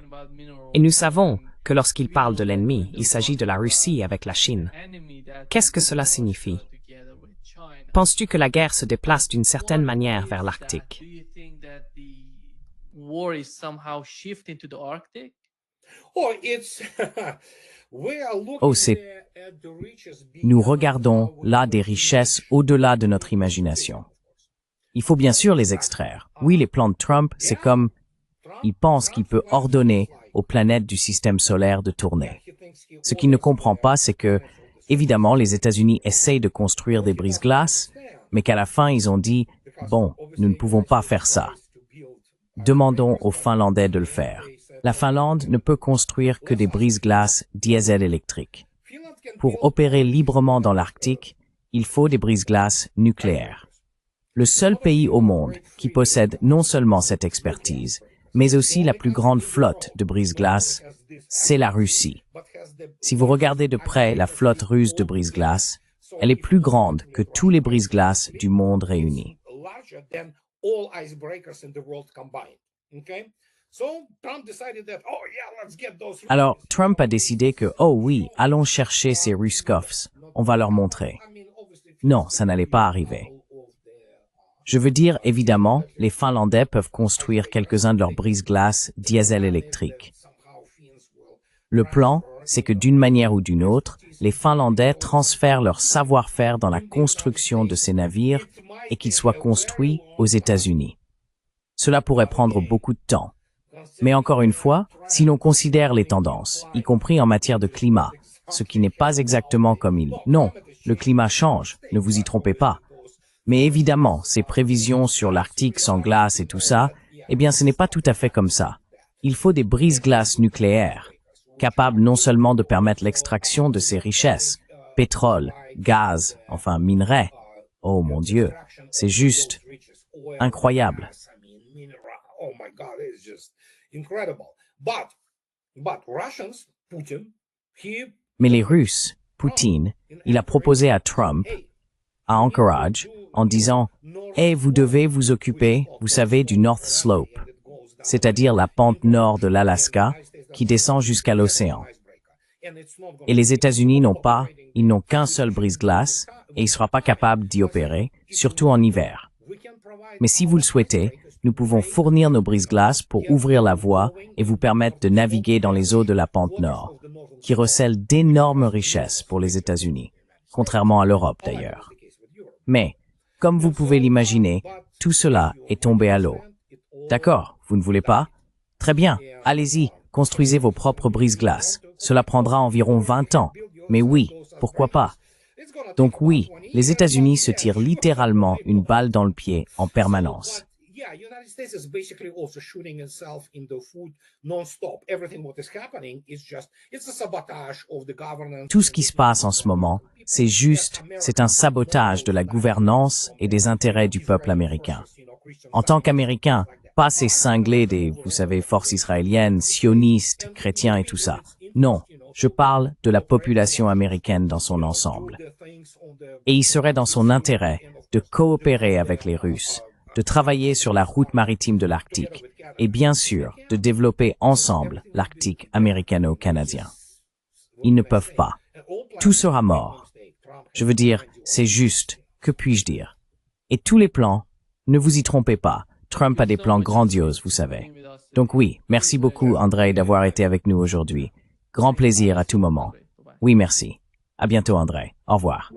Et nous savons que lorsqu'ils parlent de l'ennemi, il s'agit de la Russie avec la Chine. Qu'est-ce que cela signifie? Penses-tu que la guerre se déplace d'une certaine manière vers l'Arctique? Oh, Nous regardons là des richesses au-delà de notre imagination. Il faut bien sûr les extraire. Oui, les plans de Trump, c'est comme... Il pense qu'il peut ordonner aux planètes du système solaire de tourner. Ce qu'il ne comprend pas, c'est que, évidemment, les États-Unis essayent de construire des brise-glaces, mais qu'à la fin, ils ont dit « Bon, nous ne pouvons pas faire ça. Demandons aux Finlandais de le faire. » La Finlande ne peut construire que des brise-glaces diesel électriques. Pour opérer librement dans l'Arctique, il faut des brise-glaces nucléaires. Le seul pays au monde qui possède non seulement cette expertise, mais aussi la plus grande flotte de brise-glaces, c'est la Russie. Si vous regardez de près la flotte russe de brise-glaces, elle est plus grande que tous les brise-glaces du monde réunis. Alors, Trump a décidé que, oh oui, allons chercher ces Ruskovs, on va leur montrer. Non, ça n'allait pas arriver. Je veux dire, évidemment, les Finlandais peuvent construire quelques-uns de leurs brise-glaces diesel électriques. Le plan, c'est que d'une manière ou d'une autre, les Finlandais transfèrent leur savoir-faire dans la construction de ces navires et qu'ils soient construits aux États-Unis. Cela pourrait prendre beaucoup de temps. Mais encore une fois, si l'on considère les tendances, y compris en matière de climat, ce qui n'est pas exactement comme il... Non, le climat change, ne vous y trompez pas. Mais évidemment, ces prévisions sur l'Arctique sans glace et tout ça, eh bien ce n'est pas tout à fait comme ça. Il faut des brise-glaces nucléaires, capables non seulement de permettre l'extraction de ces richesses, pétrole, gaz, enfin minerais. Oh mon Dieu, c'est juste incroyable. Mais les Russes, Poutine, il a proposé à Trump, à Anchorage, en disant « Hey, vous devez vous occuper, vous savez, du North Slope, c'est-à-dire la pente nord de l'Alaska qui descend jusqu'à l'océan. Et les États-Unis ils n'ont qu'un seul brise-glace et il ne sera pas capable d'y opérer, surtout en hiver. Mais si vous le souhaitez, nous pouvons fournir nos brise-glaces pour ouvrir la voie et vous permettre de naviguer dans les eaux de la pente nord, qui recèlent d'énormes richesses pour les États-Unis, contrairement à l'Europe d'ailleurs. Mais, comme vous pouvez l'imaginer, tout cela est tombé à l'eau. D'accord, vous ne voulez pas? Très bien, allez-y, construisez vos propres brise-glaces. Cela prendra environ 20 ans. Mais oui, pourquoi pas? Donc oui, les États-Unis se tirent littéralement une balle dans le pied en permanence. Tout ce qui se passe en ce moment, c'est un sabotage de la gouvernance et des intérêts du peuple américain. En tant qu'Américain, pas ces cinglés des, vous savez, forces israéliennes, sionistes, chrétiens et tout ça. Non, je parle de la population américaine dans son ensemble. Et il serait dans son intérêt de coopérer avec les Russes, de travailler sur la route maritime de l'Arctique, et bien sûr, de développer ensemble l'Arctique américano-canadien. Ils ne peuvent pas. Tout sera mort. Je veux dire, c'est juste, que puis-je dire? Et tous les plans, ne vous y trompez pas, Trump a des plans grandioses, vous savez. Donc oui, merci beaucoup, André, d'avoir été avec nous aujourd'hui. Grand plaisir à tout moment. Oui, merci. À bientôt, André. Au revoir.